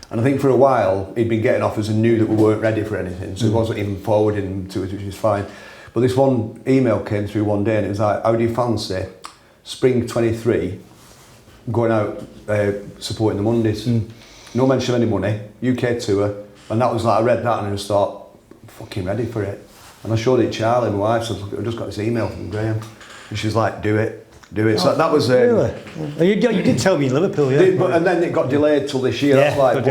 and I think for a while he'd been getting offers and knew that we weren't ready for anything, so he wasn't even forwarding to us, which is fine. But this one email came through one day and it was like, how do you fancy Spring 23 going out supporting the Mondays? No mention of any money, UK tour, and that was like, I read that and I just thought, I'm fucking ready for it. And I showed it to Charlie, my wife, so I just got this email from Graham. And she's like, do it. So that was... really? You did tell me in Liverpool, yeah. And then it got delayed till this year. That's like,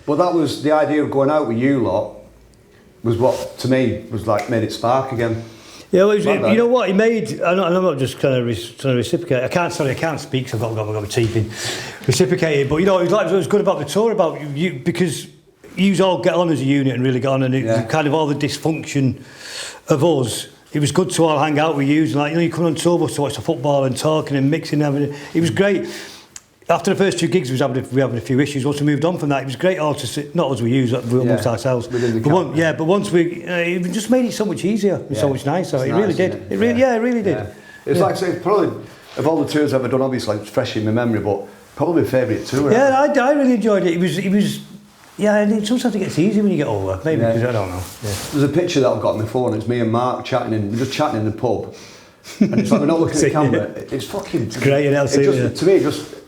but that was the idea of going out with you lot, was what, to me, was like, made it spark again. Yeah, well, you know what, he made... I'm not just trying to reciprocate. I can't speak, so I've got my teeth in. Reciprocate, but you know, it was good about the tour, about you, because... You all get on as a unit and really get on, and kind of all the dysfunction of us. It was good to all hang out with you, and like, you know, you come on tour bus to watch the football and talking and mixing everything. It was great. After the first 2 gigs, we were having a few issues. Once we moved on from that, it was great all to sit, not as we use, we amongst ourselves. But once we, it just made it so much easier and so much nicer. It really did. It really did. It's like, say, probably of all the tours I've ever done, obviously it's fresh in my memory, but probably my favourite tour. Yeah, I really enjoyed it. It was. Yeah, and sometimes it gets easier when you get older. Maybe because I don't know. Yeah. There's a picture that I've got on my phone. It's me and Mark we're just chatting in the pub, and it's like we're not looking at the camera. It's fucking. It's great, to me,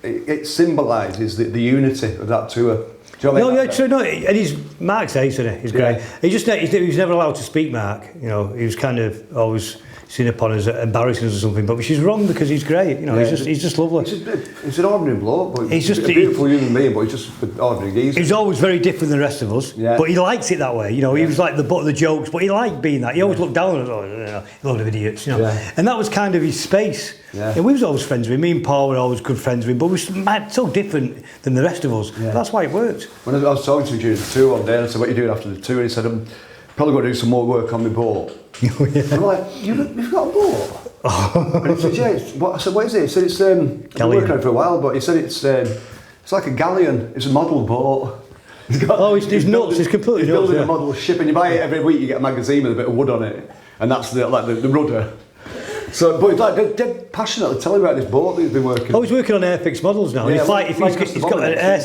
it symbolises the unity of that tour. Do you know what I mean? No, yeah, true. No, and Mark's ace, isn't he? He's great. He was never allowed to speak, Mark. You know, he was kind of always seen upon as embarrassing us or something, but she's wrong because he's great. You know, he's just lovely. He's an ordinary bloke, but he's just a beautiful human being, but he's just an ordinary geezer. He's always very different than the rest of us, but he likes it that way. You know, he was like the butt of the jokes, but he liked being that. He always looked down on us, a load of idiots, you know. Yeah. And that was kind of his space. Yeah. And we was always friends with him. Me and Paul were always good friends with him, but we were so different than the rest of us. Yeah. That's why it worked. When I was talking to him during the tour one day, and I said, "What are you doing after the tour?" And he said, "I'm probably going to do some more work on my boat." Oh, yeah. I'm like, "You've got a boat?" And he said, "Yeah." I said, "What is it?" He said, "It's I've been working on it for a while, but he said it's like a galleon. It's a model boat." He's nuts. He's completely he's nuts. Building a model ship, and you buy it every week. You get a magazine with a bit of wood on it, and that's the rudder. So, but they're passionately telling me about this boat that he's been working on. Oh, he's working on Airfix models now. Yeah, he's got an air.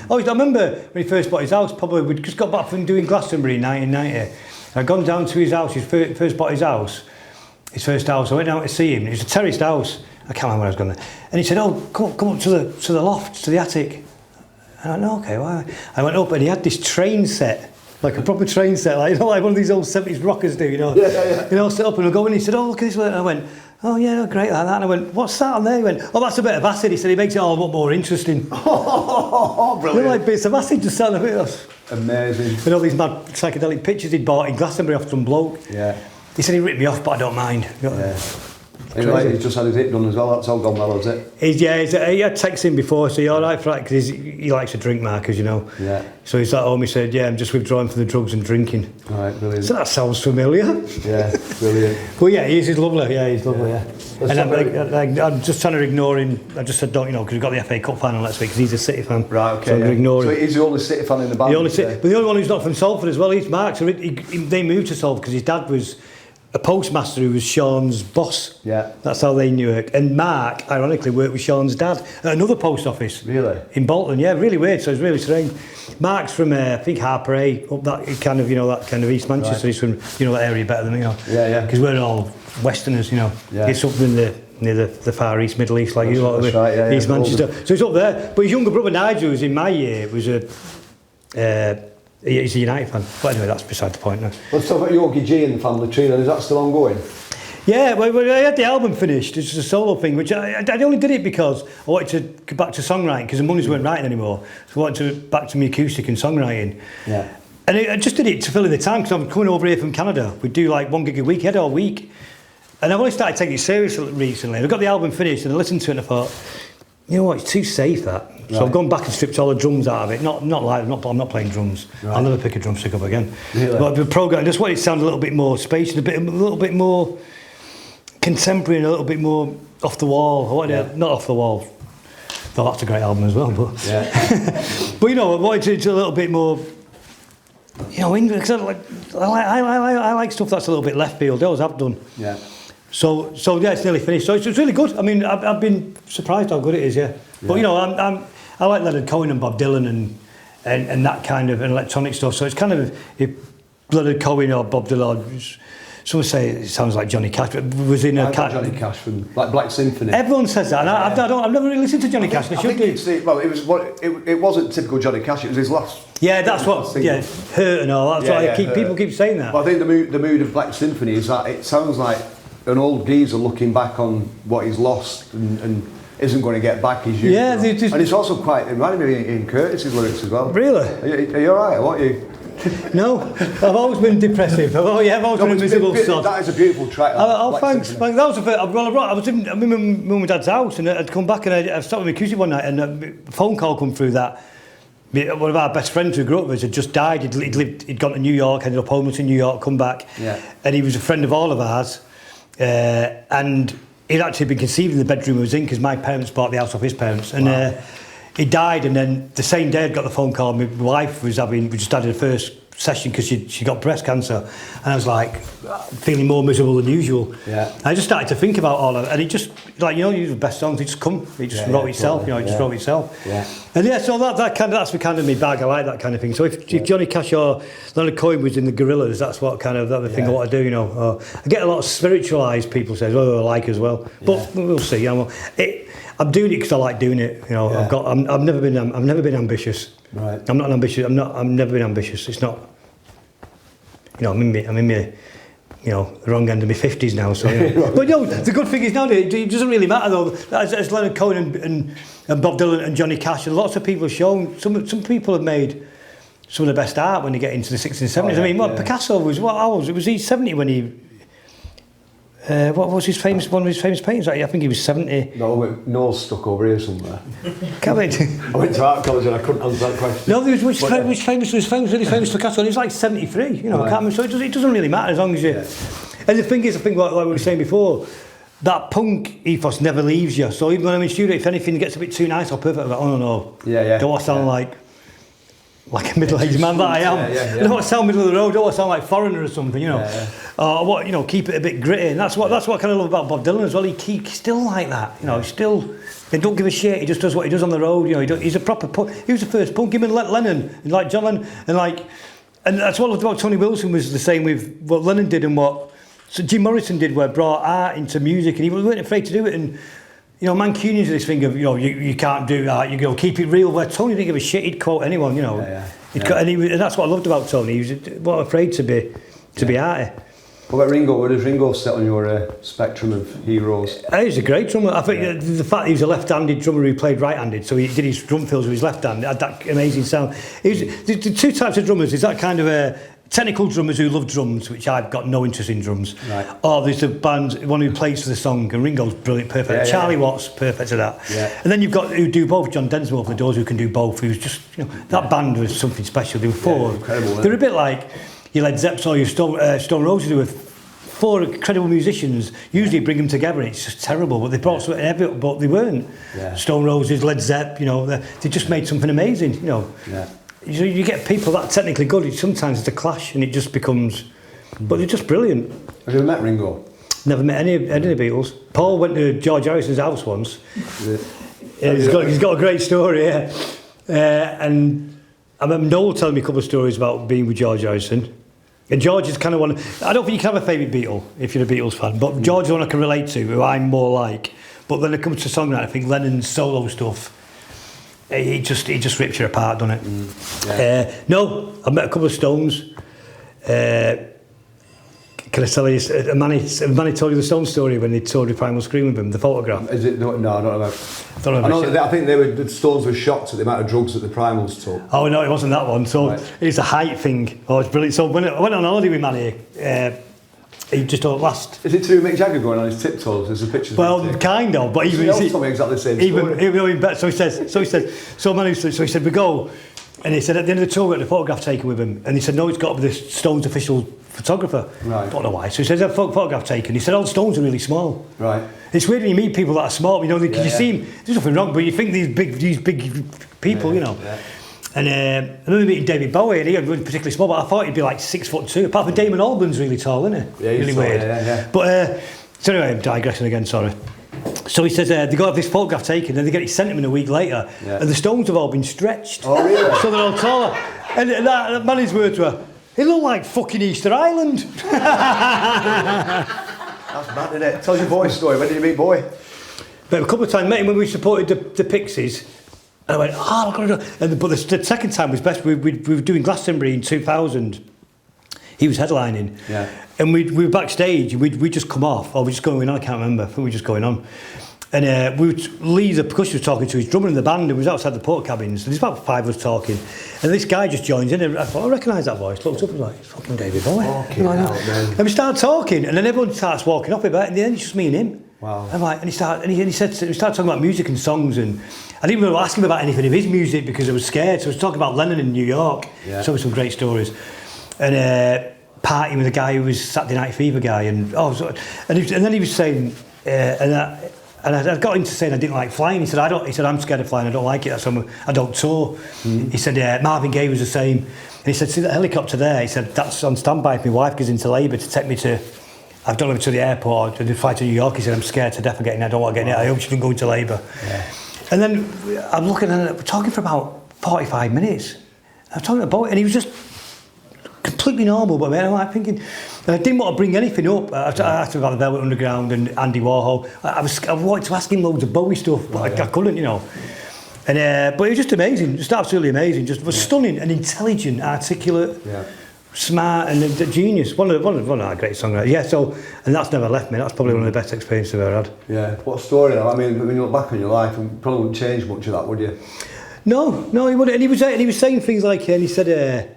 Oh, I remember when he first bought his house, probably we'd just got back from doing Glastonbury in 1990. I'd gone down to his house, first bought his first house. I went down to see him. It was a terraced house. I can't remember where I was going there. And he said, "Oh, come up to the loft, to the attic." And I went, "Okay, why?" I went up and he had this train set. Like a proper train set, like one of these old 70s rockers do, you know. Yeah. You know, set up and I go in and he said, "Oh, look at this." And I went, "Oh yeah, no, great like that." And I went, "What's that on there?" He went, "Oh, that's a bit of acid." He said, "He makes it all a lot more interesting." Oh, brilliant. They're like bits of acid just sat on the bit. Amazing. And all these mad psychedelic pictures he'd bought in Glastonbury off some bloke. Yeah. He said he ripped me off, but I don't mind. Yeah. Anyway, he's just had his hip done as well. That's all gone well, has it? He had texted him before, so you're all right for that, because he likes to drink, Mark, as you know. Yeah. So he's at home, he said, "Yeah, I'm just withdrawing from the drugs and drinking." All right, brilliant. So that sounds familiar. Yeah, brilliant. Well, yeah, he's lovely. Yeah, he's lovely. Yeah. And I'm just trying to ignore him. I just said, "Don't," you know, because we've got the FA Cup final next week, because he's a City fan. Right, okay. So I'm ignoring. So he's the only City fan in the band. But the only one who's not from Salford as well. He's Mark. So they moved to Salford because his dad was a postmaster who was Sean's boss. Yeah. That's how they knew it. And Mark, ironically, worked with Sean's dad at another post office. Really? In Bolton, yeah, really weird. So it's really strange. Mark's from, I think, Harper A, up that kind of, you know, that kind of East Manchester. Right. He's from, you know, that area better than me, you know. Yeah. Because we're all Westerners, you know. Yeah. It's up in near the Far East, Middle East, like you, that's right, yeah, East Manchester. So it's up there. But his younger brother Nigel, who's in my year, was he's a United fan. But anyway, that's beside the point now. Let's talk about Yogi G and the family tree then. Is that still ongoing? Yeah, well, I had the album finished. It's a solo thing, which I only did it because I wanted to go back to songwriting, because the monies weren't writing anymore. So I wanted to back to my acoustic and songwriting. Yeah. And I just did it to fill in the time, because I'm coming over here from Canada. We'd do like 1 gig a week, all week. And I've only started taking it seriously recently. I got the album finished and I listened to it and I thought, you know what, it's too safe, that. Right. So I've gone back and stripped all the drums out of it. Not live, I'm not playing drums. Right. I'll never pick a drumstick up again. Really? But the program, I just wanted it to sound a little bit more spacious, a little bit more contemporary and a little bit more off the wall. Not off the wall. Though that's a great album as well, but but you know, I wanted it to a little bit more, you know, because I like stuff that's a little bit left field. I always have done. Yeah. So yeah, it's nearly finished. So it's really good. I mean, I've been surprised how good it is. Yeah. But you know, I like Leonard Cohen and Bob Dylan and that kind of electronic stuff. So it's kind of Leonard Cohen or Bob Dylan. Some say it sounds like Johnny Cash, but was in a Johnny Cash from like Black Symphony. Everyone says that, and I've never really listened to Johnny Cash. I should do. It wasn't typical Johnny Cash. It was his last. Yeah, that's what. Yeah, Hurt and all. That's why people keep saying that. But I think the mood of Black Symphony is that it sounds like an old geezer looking back on what he's lost and isn't going to get back his youth. Yeah, and it's also quite. It reminded me of Ian Curtis's lyrics as well. Really? Are you alright? What are you? No, I've always been depressive. I've always been a miserable sod. That is a beautiful track. Thanks. That was I was in my mum and dad's house, and I'd come back and I stopped with my acoustic one night, and a phone call come through that one of our best friends who grew up with us had just died. He'd gone to New York, ended up homeless in New York, come back, and he was a friend of all of ours, and he'd actually been conceived in the bedroom he was in, because my parents bought the house off his parents, and. He died, and then the same day I'd got the phone call. My wife we just had her first session because she got breast cancer, and I was like feeling more miserable than usual. Yeah. I just started to think about all of it, and it just like, you know, the best songs, it just come, it just wrote itself, totally. You know, it just wrote itself. Yeah. And so that's the kind of my bag. I like that kind of thing. So if Johnny Cash or Leonard Cohen was in the Gorillaz, that's what kind of the thing I want to do. You know, I get a lot of spiritualised people say, "Oh, I like as well," but we'll see. You know, I'm doing it because I like doing it. You know, I've never been ambitious. Right. I'm not ambitious. I've never been ambitious. It's not. I'm in my the wrong end of my 50s now. So, but the good thing is now it doesn't really matter though. As Leonard Cohen and Bob Dylan and Johnny Cash and lots of people have shown. Some people have made some of the best art when they get into the 60s and 70s. I mean, Picasso was was he 70 when he? What was one of his famous paintings? I think he was 70. No, nose stuck over here somewhere. Can't wait. I went to art college and I couldn't answer that question. No, there was really famous Picasso, and he was like 73. I can't remember. So it doesn't really matter as long as you. Yeah. And the thing is, I think like we were saying before, that punk ethos never leaves you. So even when I'm in studio, if anything gets a bit too nice or perfect, I'm like, oh no. Don't want to sound like a middle-aged man that I am. I don't want to sound middle of the road. I don't want to sound like Foreigner or something, Or keep it a bit gritty. And that's what I kind of love about Bob Dylan as well. He's still like that. He don't give a shit. He just does what he does on the road. He's a proper punk. He was the first punk. Him and Lennon, and like John Lennon, and that's what I loved about Tony Wilson was the same with what Lennon did and what Jim Morrison did, where brought art into music, and he weren't afraid to do it. And Mancunians this thing of you can't do that. You keep it real. Where Tony didn't give a shit. He'd quote anyone. And that's what I loved about Tony. He was not afraid to be arty. What about Ringo? Where does Ringo sit on your spectrum of heroes? He's a great drummer. I think the fact he was a left-handed drummer who played right-handed, so he did his drum fills with his left hand, had that amazing sound. The two types of drummers is that kind of technical drummers who love drums, which I've got no interest in drums. Right. Or there's the band, one who plays for the song, and Ringo's brilliant, perfect. Charlie Watts, perfect at that. Yeah. And then you've got who do both, John Densmore for the Doors, who can do both. He was just, that band was something special. They were four. Incredible, they were a bit like your Led Zeppelin or your Stone Roses, who were four incredible musicians. Usually bring them together and it's just terrible, but they brought something heavy, but they weren't. Yeah. Stone Roses, Led Zeppelin, they just made something amazing, Yeah. You get people that technically good, sometimes it's a clash and it just becomes, but they're just brilliant. Have you ever met Ringo? Never met any of the Beatles. Paul went to George Harrison's house once. He's got a great story, and I remember Noel telling me a couple of stories about being with George Harrison. And George is kind of one. I don't think you can have a favourite Beatle if you're a Beatles fan, but George is one I can relate to, who I'm more like. But when it comes to songwriting, I think Lennon's solo stuff, he just rips you apart, doesn't it? No, I've met a couple of Stones. Can I tell you, a man told you the Stones story when he toured with Primal Scream with him, the photograph? Is it? No, I don't know about. I think the Stones were shocked at the amount of drugs that the Primals took. Oh no, it wasn't that one. So it's a height thing. Oh, it's brilliant. So when I went on holiday with Manny, he just don't last. Is it true Mick Jagger going on his tiptoes? There's a picture. Well, kind of, but even he told me exactly the same story. So he said we go, and he said at the end of the tour we got the photograph taken with him, and he said no, it's got to be the Stones official photographer. Right. Don't know why. So he says a photograph taken. He said all the Stones are really small. Right. It's weird when you meet people that are small. You see them. There's nothing wrong, but you think these big people, Yeah. And I remember meeting David Bowie, and he was particularly small, but I thought he'd be like 6'2". Apart from Damon Albarn's really tall, isn't he? Yeah, he's really tall, weird. Yeah. But so anyway, I'm digressing again. Sorry. So he says they got this photograph taken, and they get it sent him in a week later, and the Stones have all been stretched. Oh really? So they're all taller. And that man's words were, "It looked like fucking Easter Island." That's mad, isn't it? Tell your Bowie story. When did you meet Bowie? But a couple of times met him when we supported the Pixies. And I went, but the second time was best. We were doing Glastonbury in 2000. He was headlining. Yeah. And we were backstage and we'd just come off, or we just going on, I can't remember, I think we were just going on. And Lee, the percussionist, was talking to his drummer in the band, who was outside the port cabins. And there's about five of us talking. And this guy just joins in, and I thought, I recognise that voice. Looked up and was like, it's fucking David Bowie. And we started talking, and then everyone starts walking off a bit, and then it's just me and him. Wow. And we started talking about music and songs, and I didn't really ask him about anything of his music because I was scared. So I was talking about Lennon in New York. Yeah. So some great stories. And partying with a guy who was Saturday Night Fever guy, and then he was saying, and I got into saying I didn't like flying. He said I'm scared of flying. I don't like it. That's why I don't tour. He said Marvin Gaye was the same. And he said, see that helicopter there? He said that's on standby if my wife goes into labour to take me to. I've done it to the airport to fly to New York. He said I'm scared to death of getting. I don't want to get in it. I hope she doesn't go into labour. Yeah. And then I'm looking at it. We're talking for about 45 minutes. I'm talking about it, and he was just completely normal. But I'm like thinking, and I didn't want to bring anything up. I asked him about the Velvet Underground and Andy Warhol. I wanted to ask him loads of Bowie stuff, but I couldn't, And but it was just amazing, just absolutely amazing, just was stunning and intelligent, articulate, smart and a genius. One of our great songwriters. Yeah, so and that's never left me. That's probably one of the best experiences I've ever had. Yeah. What a story though. I mean, when you look back on your life, you probably wouldn't change much of that, would you? No, he wouldn't. And he was saying things like, and he said.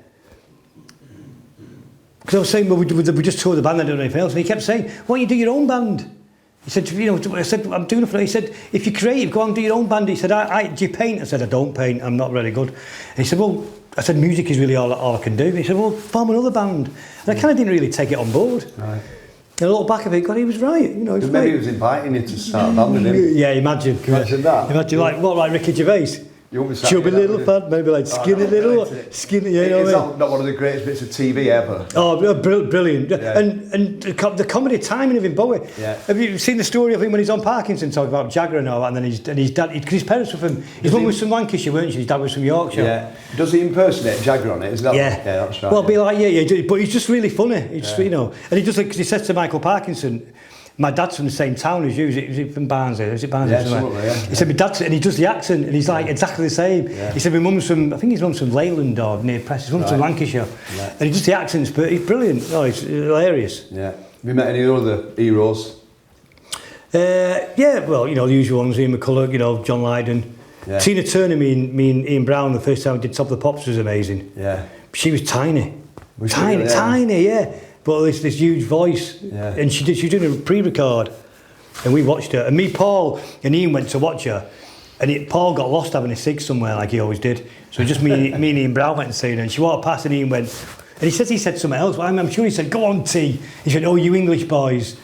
Because I was saying, well, we just toured the band, I don't know anything else. And he kept saying, why don't you do your own band? He said, I said, I'm doing it for. He said, if you're creative, go on and do your own band. He said, do you paint? I said, I don't paint, I'm not really good. And he said, well, I said, music is really all I can do. He said, well, form another band. And I kind of didn't really take it on board. Right. And I look back at it, God, he was right. Maybe he was inviting you to start a band with him. Yeah, imagine. Imagine that. Imagine like Ricky Gervais. Chubby little fat, maybe like skinny skinny. You know what I mean? Not one of the greatest bits of TV ever. Oh, brilliant! Yeah. And the comedy timing of him, Bowie. Yeah. Have you seen the story of him when he's on Parkinson talking about Jagger and all that? And then his dad, because his parents were from. His mum was from Lancashire, weren't she? His dad was from Yorkshire. Yeah. Does he impersonate Jagger on it? Is that? Yeah. Yeah, that's right. Well, be like but he's just really funny. He just and he does because he says to Michael Parkinson. My dad's from the same town as you. Is he from Barnsley? Is it Barnsley? Yeah, somewhere? Yeah. He said my dad's, and he does the accent, and he's like exactly the same. Yeah. He said my mum's from, I think his mum's from Leyland or near Press. His mum's from Lancashire, and he does the accents, but he's brilliant. Oh, he's hilarious. Yeah. Have you met any other heroes? Yeah, well, the usual ones: Ian McCulloch, John Lydon, Tina Turner. Me and Ian Brown the first time we did Top of the Pops was amazing. Yeah. She was tiny, tiny, yeah. But this huge voice, and she was doing a pre-record, and we watched her. And me, Paul, and Ian went to watch her, and Paul got lost having a cig somewhere like he always did. So just me and Ian Brown went and seen her, and she walked past, and Ian went, and he said something else. But I'm sure he said, "Go on, T." He said, "Oh, you English boys."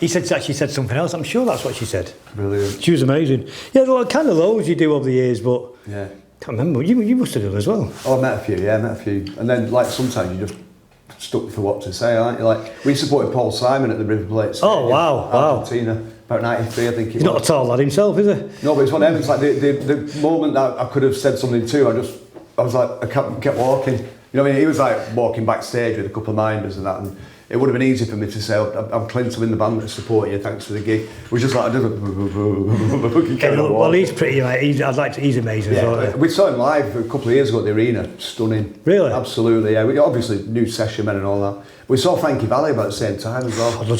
She said something else. I'm sure that's what she said. Brilliant. She was amazing. Yeah, well, kind of loads you do over the years, but can't remember. You must have done as well. Oh, I met a few, and then like sometimes you just stuck for what to say, aren't you? Like we supported Paul Simon at the River Plate Stadium, Argentina, about '93, I think it was. He's not a tall lad himself, is he? No, but it's one of them. It's like the moment that I could have said something to, I was like, I kept walking. You know what I mean? He was like walking backstage with a couple of minders and that, and it would have been easy for me to say, I'm Clint, I'm in the band that support you, thanks for the gig. It was just like, well, he's pretty, like, he's amazing as well. We saw him live a couple of years ago at the arena, stunning. Really? Absolutely, yeah. We obviously knew Session Men and all that. We saw Frankie Valli about the same time as well. I'd love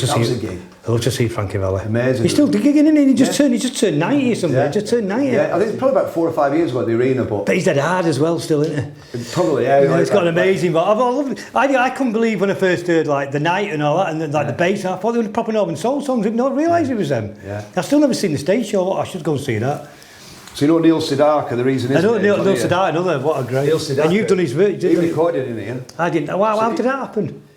to see Frankie Valli. Amazing. He's still gigging, isn't he? He just turned 90 or something. Yeah. He just turned 90. Yeah, I think it's probably about 4 or 5 years ago at the arena, but he's dead hard as well, still, isn't he? Probably, yeah. He's got an amazing voice. I couldn't believe when I first heard like The Night and all that, and then, like the bass. I thought they were proper Northern Soul songs. I didn't realise it was them. Yeah. I've still never seen the stage show. I should go and see that. So you know Neil Sedaka, the reason is... I know Neil Sedaka, another, what a great... Neil Sedaka. And you've done his... He recorded in it, I didn't. Wow, how did that happen?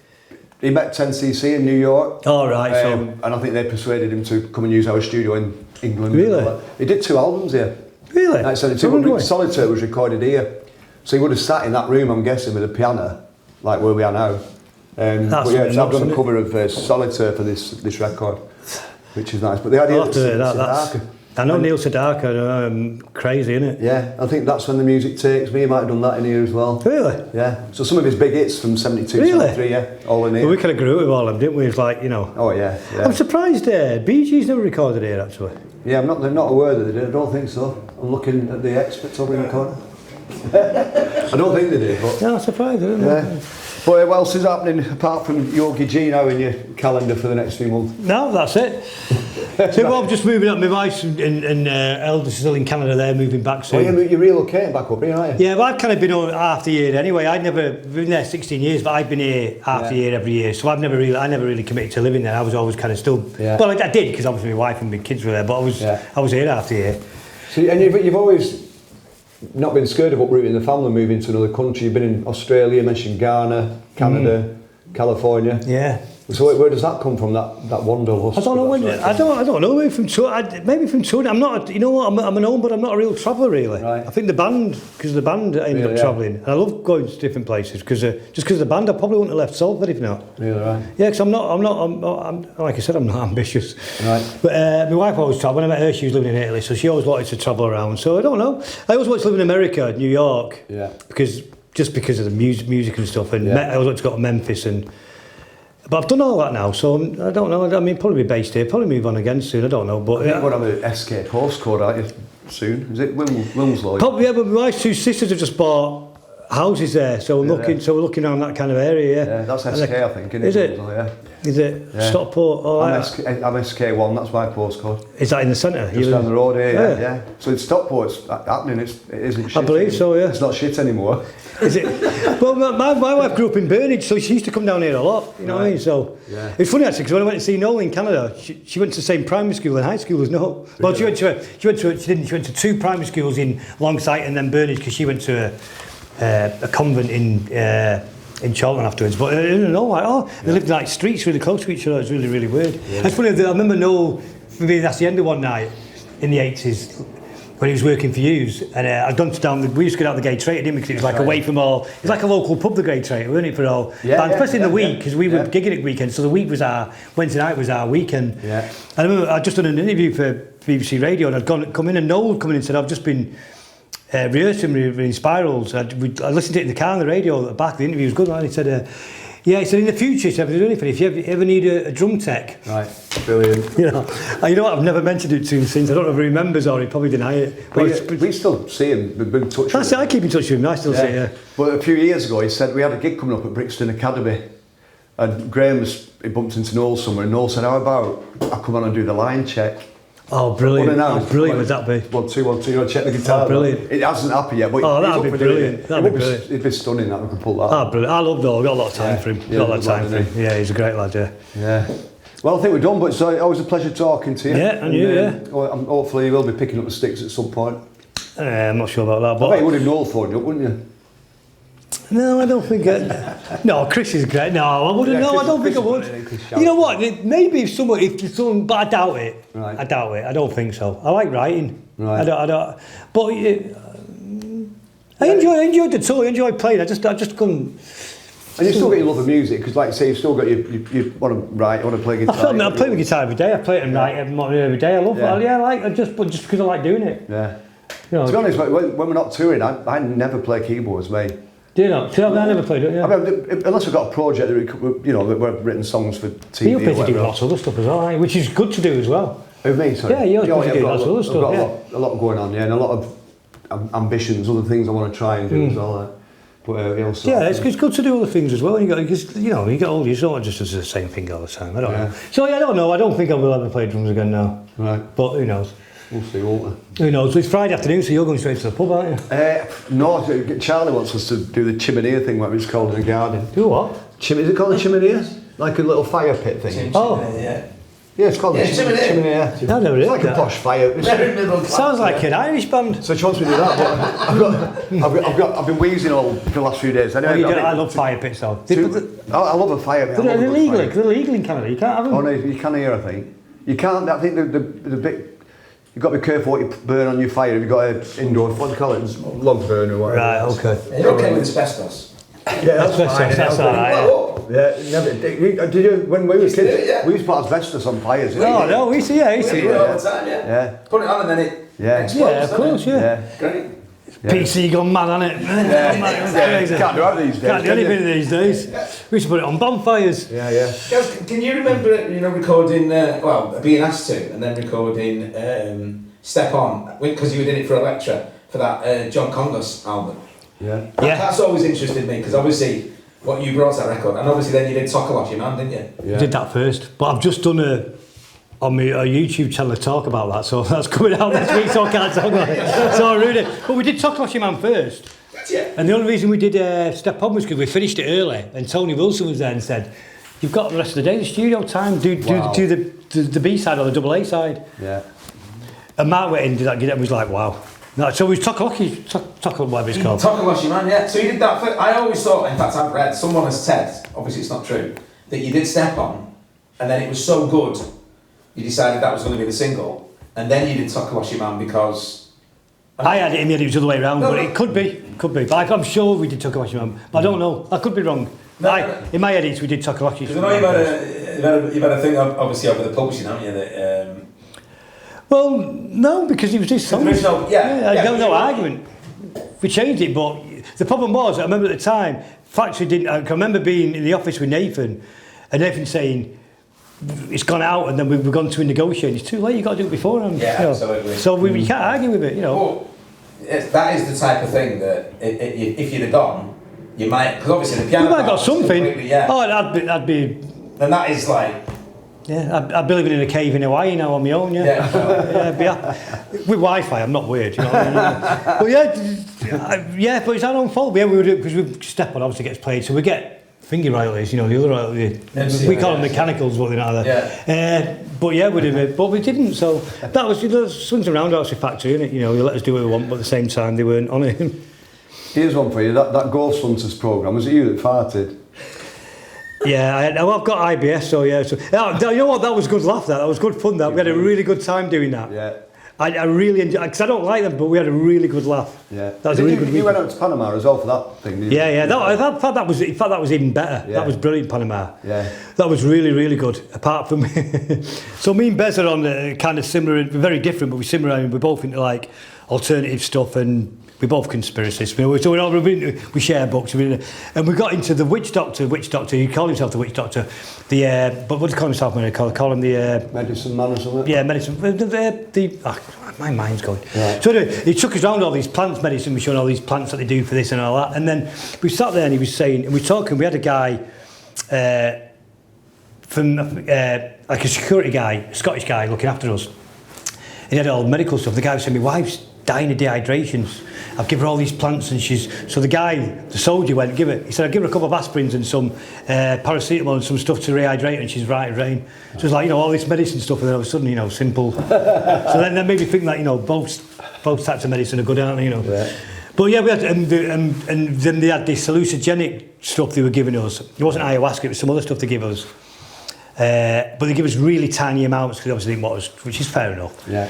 He met 10cc in New York. Oh, right, and I think they persuaded him to come and use our studio in England. Really? He did 2 albums here. Really? Like 72. Solitaire was recorded here. So he would have sat in that room, I'm guessing, with a piano, like where we are now. But yeah, I've done a cover of Solitaire for this record, which is nice. But the idea of Sedaka. I know Neil Sedaka, crazy, isn't it? Yeah, I think that's when the music takes me. He might have done that in here as well. Really? Yeah. So some of his big hits from 72, really? 73, yeah, all in here. Well, we kind of grew up with all of them, didn't we? It's like, Oh, yeah. I'm surprised Bee Gees never recorded here, actually. Yeah, they're not aware that they did. I don't think so. I'm looking at the experts over in the corner. I don't think they did, but... No, I'm surprised, isn't it? But what else is happening apart from Yogi G now in your calendar for the next few months? No, that's it. So I'm just moving up. My wife and eldest is still in Canada. They're moving back soon. Oh, you're relocating back up here, aren't you? Yeah, well, I've kind of been on half the year anyway. I'd never been there 16 years, but I've been here half the year every year. So I never really committed to living there. I was always kind of still. Yeah. Well, I did because obviously my wife and my kids were there, but I was here half the year. So and you've always not been scared of uprooting the family, moving to another country. You've been in Australia, mentioned Ghana, Canada, California. Yeah. So where does that come from? That wanderlust? I don't know. I don't know. Maybe from touring. I'm not. You know what? I'm an old, but I'm not a real traveller really. Right. I think the band, because of the band, I ended up travelling. And I love going to different places because just because of the band, I probably wouldn't have left Salford if not. Really, right? Yeah, because I'm like I said, I'm not ambitious. Right. But my wife always travelled. When I met her, she was living in Italy, so she always wanted to travel around. So I don't know. I always wanted to live in America, New York. Yeah. Because of the music and stuff. And I always wanted to go to Memphis and But I've done all that now, so I don't know. I mean, probably be based here, probably move on again soon. I don't know, but You're going to have an SK postcode, aren't you? Soon. Is it Wilmslow? Probably, yeah. But my two sisters have just bought houses there, so we're looking. So we're looking around that kind of area. Yeah, that's SK, I think. Isn't is it? Yeah. Is it Stockport? Oh, I'm SK1. That's my postcode. Is that in the centre? Just down the road here. Yeah. So in Stockport, it's happening. It isn't shit. I believe so. Yeah. It's not shit anymore. Is it? Well, my wife grew up in Burnage, so she used to come down here a lot. You know what I mean? So it's funny actually, because when I went to see Noel in Canada, she went to the same primary school and high school as Noel. Well, she went to two primary schools in Longsight and then Burnage, because she went to a convent in Charlton afterwards. But I don't know, they lived like streets really close to each other. It was really, really weird. Yeah. It's funny, I remember Noel being that's the end of one night in the 80s. When he was working for Hughes, and I'd gone we used to go down the Gay Traitor, didn't we? Because it was like away from all. It was like a local pub, the Gay Traitor, wasn't it? For all bands, especially in the week, because we were gigging at weekends. So the week was Wednesday night was our weekend. Yeah. And I remember I'd just done an interview for BBC Radio, and I'd come in, and Noel would come in and said, "I've just been rehearsing in Spirals." I listened to it in the car on the radio at the back. The interview was good, right? And he said, he said, in the future, if you ever need a drum tech. Right, brilliant. You know what, I've never mentioned it to him since. I don't know if he remembers or he probably deny it. But we still see him, we've been in touch with him. I keep in touch with him, I still see him. But a few years ago, he said, we had a gig coming up at Brixton Academy, and Graham he bumped into Noel somewhere, and Noel said, how about I come on and do the line check? Oh, brilliant. How brilliant would that be? 1, 2, 1, 2, you know, check the guitar. Oh, brilliant. It hasn't happened yet, but that'd be brilliant. That'd be brilliant. It'd be stunning that we could pull that. Oh, brilliant. I love Noel, I've got a lot of time for him. Got a lot of time for him. Yeah, he's a great lad, Yeah. Well, I think we're done, but it's always a pleasure talking to you. Yeah, and you, hopefully you will be picking up the sticks at some point. I'm not sure about that, but... I bet you would have Noel phoned you up, wouldn't you? No, I don't think no, Chris is great. No, I wouldn't. No, I don't think I would. You know what? Maybe if someone, but I doubt it. Right. I doubt it. I don't think so. I like writing. Right. I don't. But I enjoyed the tour. I enjoyed playing. I just couldn't. And you still got your love of music, because like you say, you've still got you want to write, you want to play guitar. I play the guitar every day. I play it and write every day. I love it. Just because I like doing it. Yeah. You know, to be honest, when we're not touring, I never play keyboards, mate. Do you not? I never played it. Yeah. I mean, unless we've got a project that we've written songs for TV. You're busy doing lots of other stuff as well, right? Which is good to do as well. Who, me? Sorry. Yeah, you're busy doing lots of other stuff. I've got a lot going on, and a lot of ambitions, other things I want to try and do as well. But it's good to do other things as well. You get older, you sort of just do the same thing all the time. I don't know. So I don't know. I don't think I will ever play drums again now. Right. But who knows? We'll see, won't we? Who knows? It's Friday afternoon, so you're going straight to the pub, aren't you? No, Charlie wants us to do the chimney thing, whatever it's called in the garden. Do what? Is it called a chimney? Like a little fire pit thing. Yeah, it's called a chimney. I've never heard it's like a posh fire. Sounds like an Irish band. So she wants me to do that, but I've been wheezing all for the last few days. Anyway, I love fire pits though. I love a fire pit. They're illegal in Canada. You can't have them. Oh no, you can here, I think. You can't. I think the bit. You've got to be careful what you burn on your fire. If you've got an indoor, what do you call it? Log burn or whatever. Right, okay. You're okay with asbestos? Yeah, that's fine. That's all right. Yeah, did you, when we were kids, we used to put asbestos on fires. No, we see it. We do it all the time, yeah. Put it on and then it explodes. Yeah, of course, yeah. Great. Yeah. PC gone mad on it. Can't do that these days. Can't do anything these days. We used to put it on bonfires. Yeah. Guys, can you remember, recording, being asked to, and then recording Step On, because you were in it for a lecture for that John Congus album? Yeah. That's always interested me, because obviously what you brought to that record, and obviously then you did Talk a Lot, your man, didn't you? Yeah. I did that first, but I've just done on my YouTube channel to talk about that, so that's coming out next week, so I can't talk about it. So I ruined it. But we did Talk About Your Man first. Yeah. And the only reason we did Step On was because we finished it early, and Tony Wilson was there and said, "You've got the rest of the day, the studio time. Do the B side or the double A side." Yeah. And Mark went in and did that, and was like, "Wow." No, so we Talk whatever it's called. Talk About Your Man, yeah. So you did that. I always thought, in fact, I've read someone has said, obviously it's not true, that you did Step On, and then it was so good. You decided that was going to be the single, and then you did Talk About Your Man because... I had it in my head it was the other way around, but it could be. But I'm sure we did Talk About Your Man, but I don't know. I could be wrong. In my head we did Talk About Your Man. Because I know you've had a thing, obviously, over the publishing, haven't you? That, well, no, because it was this song. No argument. We changed it, but the problem was, I remember at the time, Factory didn't... I remember being in the office with Nathan, and everything saying it's gone out, and then we've gone to a negotiation. It's too late. You've got to do it beforehand. Yeah, you know. absolutely. So you can't argue with it. You know. Well, that is the type of thing that if you'd have gone, you might, because obviously the piano. You might have got something. Yeah. Oh, I'd be. And that is like. Yeah, I'd be living in a cave in Hawaii now on my own. Yeah. With Wi-Fi, I'm not weird. You know what I mean? But but it's our own fault. Yeah, we would do it because we step on obviously gets played, so we get finger royalties. You know, the other royalties. We call them mechanicals, but they're not there. Yeah. But yeah, we did it, but we didn't. So that was swings and roundabouts with factory, innit? You know, they let us do what we want, but at the same time they weren't on it. Here's one for you. That Ghost Hunters programme, was it you that farted? Yeah, I've got IBS, so yeah. So, you know what? That was good laugh. That was good fun. That we had a really good time doing that. Yeah. I really enjoyed, because I don't like them, but we had a really good laugh. Yeah. That was a really good You went out to Panama as well for that thing, didn't you? Yeah. In fact, that was even better. Yeah. That was brilliant, Panama. Yeah. That was really, really good. Apart from, so me and Bez are on kind of similar, we're very different, but we're similar. We're both into like alternative stuff, and we're both conspiracists. We share books, and we got into the witch doctor. He called himself the witch doctor. But what do you call himself? Call him the medicine man or something. Yeah, medicine. My mind's going. Right. So anyway, he took us around all these plants, medicine. We showed all these plants that they do for this and all that. And then we sat there, and he was saying, and we were talking. We had a guy from like a security guy, a Scottish guy, looking after us. He had all the medical stuff. The guy was saying, my wife's dying of dehydrations. I've given her all these plants, and so the soldier went, he said, I'll give her a couple of aspirins and some paracetamol and some stuff to rehydrate, and she's right, rain. So it's like, all this medicine stuff, and then all of a sudden, simple. So then that made me think that, both types of medicine are good, aren't they, Yeah. But yeah, we had, and then they had this hallucinogenic stuff they were giving us. It wasn't ayahuasca, it was some other stuff they give us. But they give us really tiny amounts, because obviously they want us, which is fair enough. Yeah.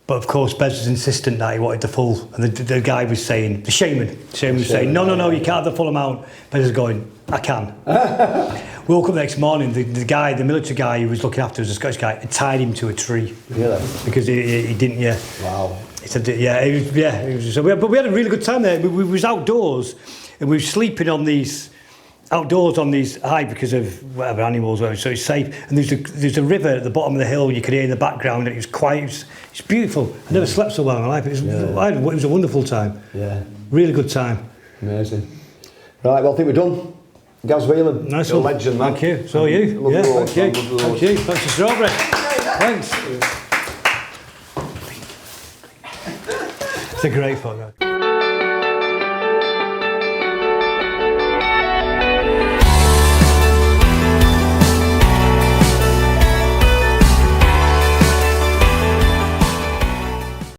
But of course, Bez was insistent that he wanted the full, and the guy was saying, the shaman was saying, no, you can't have the full amount. Bez was going, I can. We woke up the next morning, the military guy who was looking after us, the Scottish guy, had tied him to a tree. Really? Because he didn't, yeah. Wow. He said, but we had a really good time there. We was outdoors, and we were sleeping on these, outdoors on these high because of whatever animals were, so it's safe. And there's a river at the bottom of the hill you could hear in the background, and it was quiet. It's beautiful. I never slept so well in my life. It was a wonderful time. Yeah. Really good time. Amazing. Right, well, I think we're done. Gaz Whelan, nice you're a one. legend, man. Thank you. So are you. Love Yeah, the road, thank you. man. Love the road. Thank you. Thanks for strawberry. Thanks. It's a great photo.